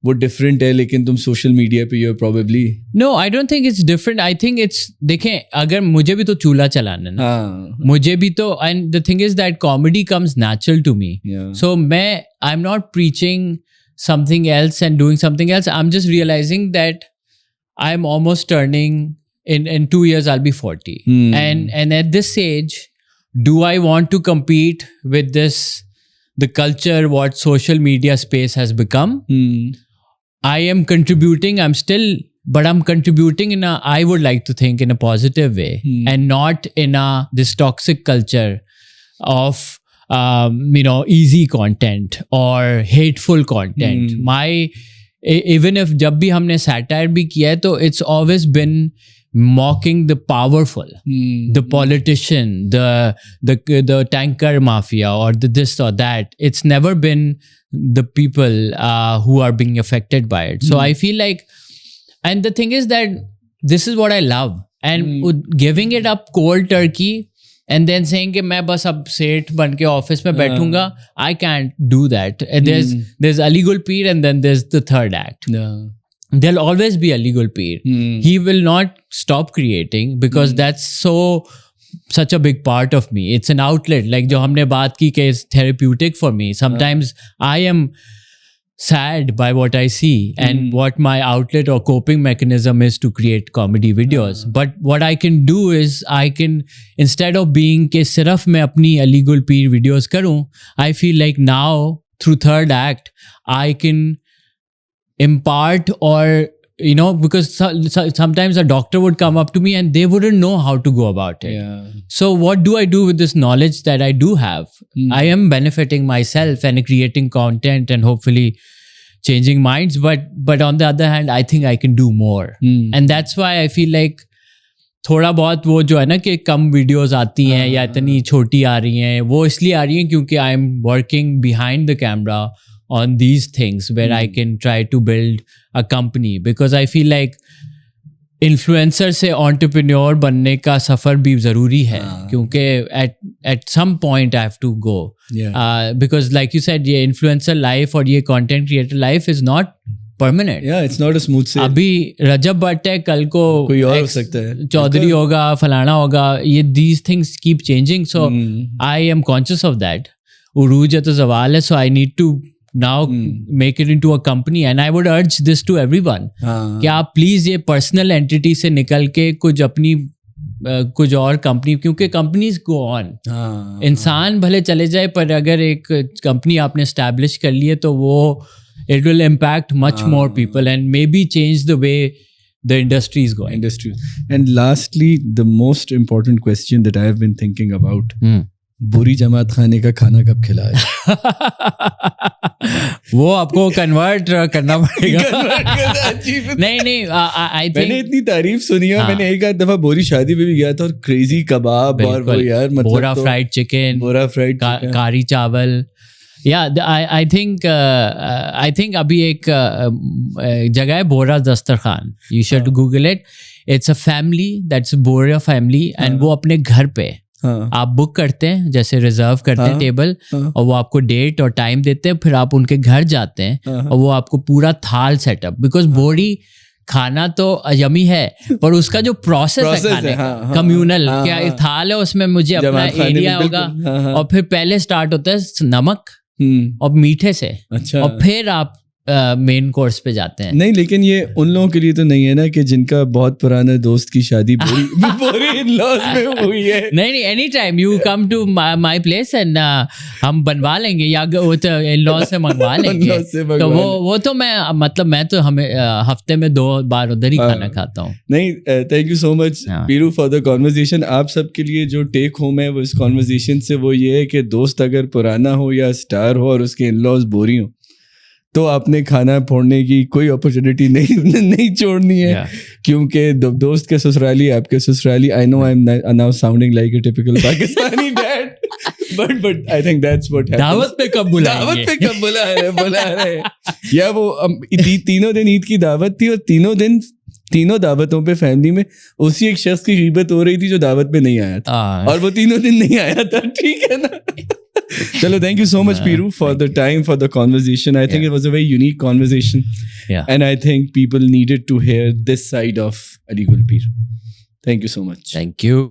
वो डिफरेंट है, लेकिन तुम सोशल मीडिया पे you probably know, I don't think it's different. I think it's, देखें अगर मुझे भी तो चूल्हा चलाना ना, मुझे भी तो, and the thing is that comedy comes natural to me, so मैं I am not preaching something else and doing something else. I'm just realizing that I'm almost turning in 2 years I'll be 40, and at this age, do I want to compete with the culture what social media space has become? I am contributing, but I'm contributing in a, I would like to think, in a positive way, and not in this toxic culture of easy content or hateful content. Even if जब भी हमने satire भी किया है, तो it's always been mocking the powerful, the politician, the tanker mafia, or the this or that. It's never been the people who are being affected by it. So I feel like, and the thing is that this is what I love, and giving it up cold turkey and then saying कि मैं बस अब सेठ बन के office में बैठूंगा, I can't do that. There's Ali Gul Peer, and then there's the third act. There'll always be Ali Gul Peer. He will not stop creating because that's such a big part of me. It's an outlet, like जो हमने बात की कि it's therapeutic for me. Sometimes I am sad by what I see and what my outlet or coping mechanism is to create comedy videos. But what I can do is I can, instead of being कि सिर्फ मैं अपनी Ali Gul Peer videos करूँ, I feel like now through third act I can impart, or because sometimes a doctor would come up to me and they wouldn't know how to go about it. So what do I do with this knowledge that I do have? I am benefiting myself and creating content and hopefully changing minds, but on the other hand I think I can do more. And that's why I feel like थोड़ा बहुत वो जो है ना कि कम videos आती हैं या इतनी छोटी आ रही हैं, वो इसलिए आ रही हैं क्योंकि I am working behind the camera on these things where I can try to build a company, because I feel like influencer से entrepreneur बनने का सफ़र भी ज़रूरी है, क्योंकि at some point I have to go. Because like you said, ये influencer life और ये content creator life is not permanent. It's not a smooth sail. अभी रजब भट्ट है, कल को कोई और हो सकता है, चौधरी होगा, फलाना होगा, ये these things keep changing, so I am conscious of that. उरूज है तो ज़वाल है, so I need to now make it into a company, and I would urge this to everyone कि आप प्लीज ये पर्सनल एंटिटी से निकल के कुछ अपनी कुछ और कंपनी, क्योंकि कंपनीज गो ऑन, इंसान भले चले जाए पर अगर एक कंपनी आपने एस्टैब्लिश कर ली है तो वो it will impact much more people and maybe change the way the industry is going. And lastly, the most important question that I have been thinking about, बुरी जमात खाने का खाना कब खिलाए? वो आपको कन्वर्ट करना पड़ेगा। नहीं आई थिंक मैंने इतनी तारीफ सुनी है, मैंने एक आध दफा बोरी शादी में भी गया था और क्रेजी कबाब और वो यार मतलब बोरा फ्राइड चिकन, कारी चावल, आई थिंक अभी एक जगह है बोरा दस्तरखान, you should google it, it's a family, that's Bora family, and वो अपने घर पे आप बुक करते हैं, जैसे रिजर्व करते हैं टेबल, और वो आपको डेट और टाइम देते हैं, फिर आप उनके घर जाते हैं और वो आपको पूरा थाल सेटअप, बिकॉज बोरी खाना तो यमी है पर उसका जो प्रोसेस है खाने का, कम्युनल क्या थाल है, उसमें मुझे अपना एरिया होगा। और फिर पहले स्टार्ट होता है नमक और मीठे से, अच्छा, और फिर आप मेन कोर्स पे जाते हैं। नहीं, लेकिन ये उन लोगों के लिए तो नहीं है ना कि जिनका बहुत पुराना दोस्त की शादी पूरी इन-लॉज में हुई है। नहीं, any time you come to my place and हम बनवा लेंगे, या वो तो इन-लॉज से मंगवा लेंगे। तो वो तो मैं तो हमें हफ्ते में 2 बार उधर ही खाना खाता हूँ। नहीं, thank you so much Piru for the conversation. आप सबके लिए जो टेक होम है वो इस कॉन्वर्जेशन से वो ये है कि दोस्त अगर पुराना हो या स्टार हो और उसके इन-लॉज बोरी हो तो आपने खाना फोड़ने की कोई अपॉर्चुनिटी नहीं छोड़नी है, क्योंकि दोस्त के ससुराली आपके ससुराली। I know I am now sounding like a typical Pakistani dad, but I think that's what happens. दावत पे कब बुला रहे या वो तीनों दिन ईद की दावत थी, और तीनों दावतों पे फैमिली में उसी एक शख्स की गीबत हो रही थी जो दावत पे नहीं आया था, और वो तीनों दिन नहीं आया था। ठीक है ना? चलो, thank you so much, Piru, for the time, for the conversation. I think it was a very unique conversation. And I think people needed to hear this side of Ali Gul Peer. Thank you so much. Thank you.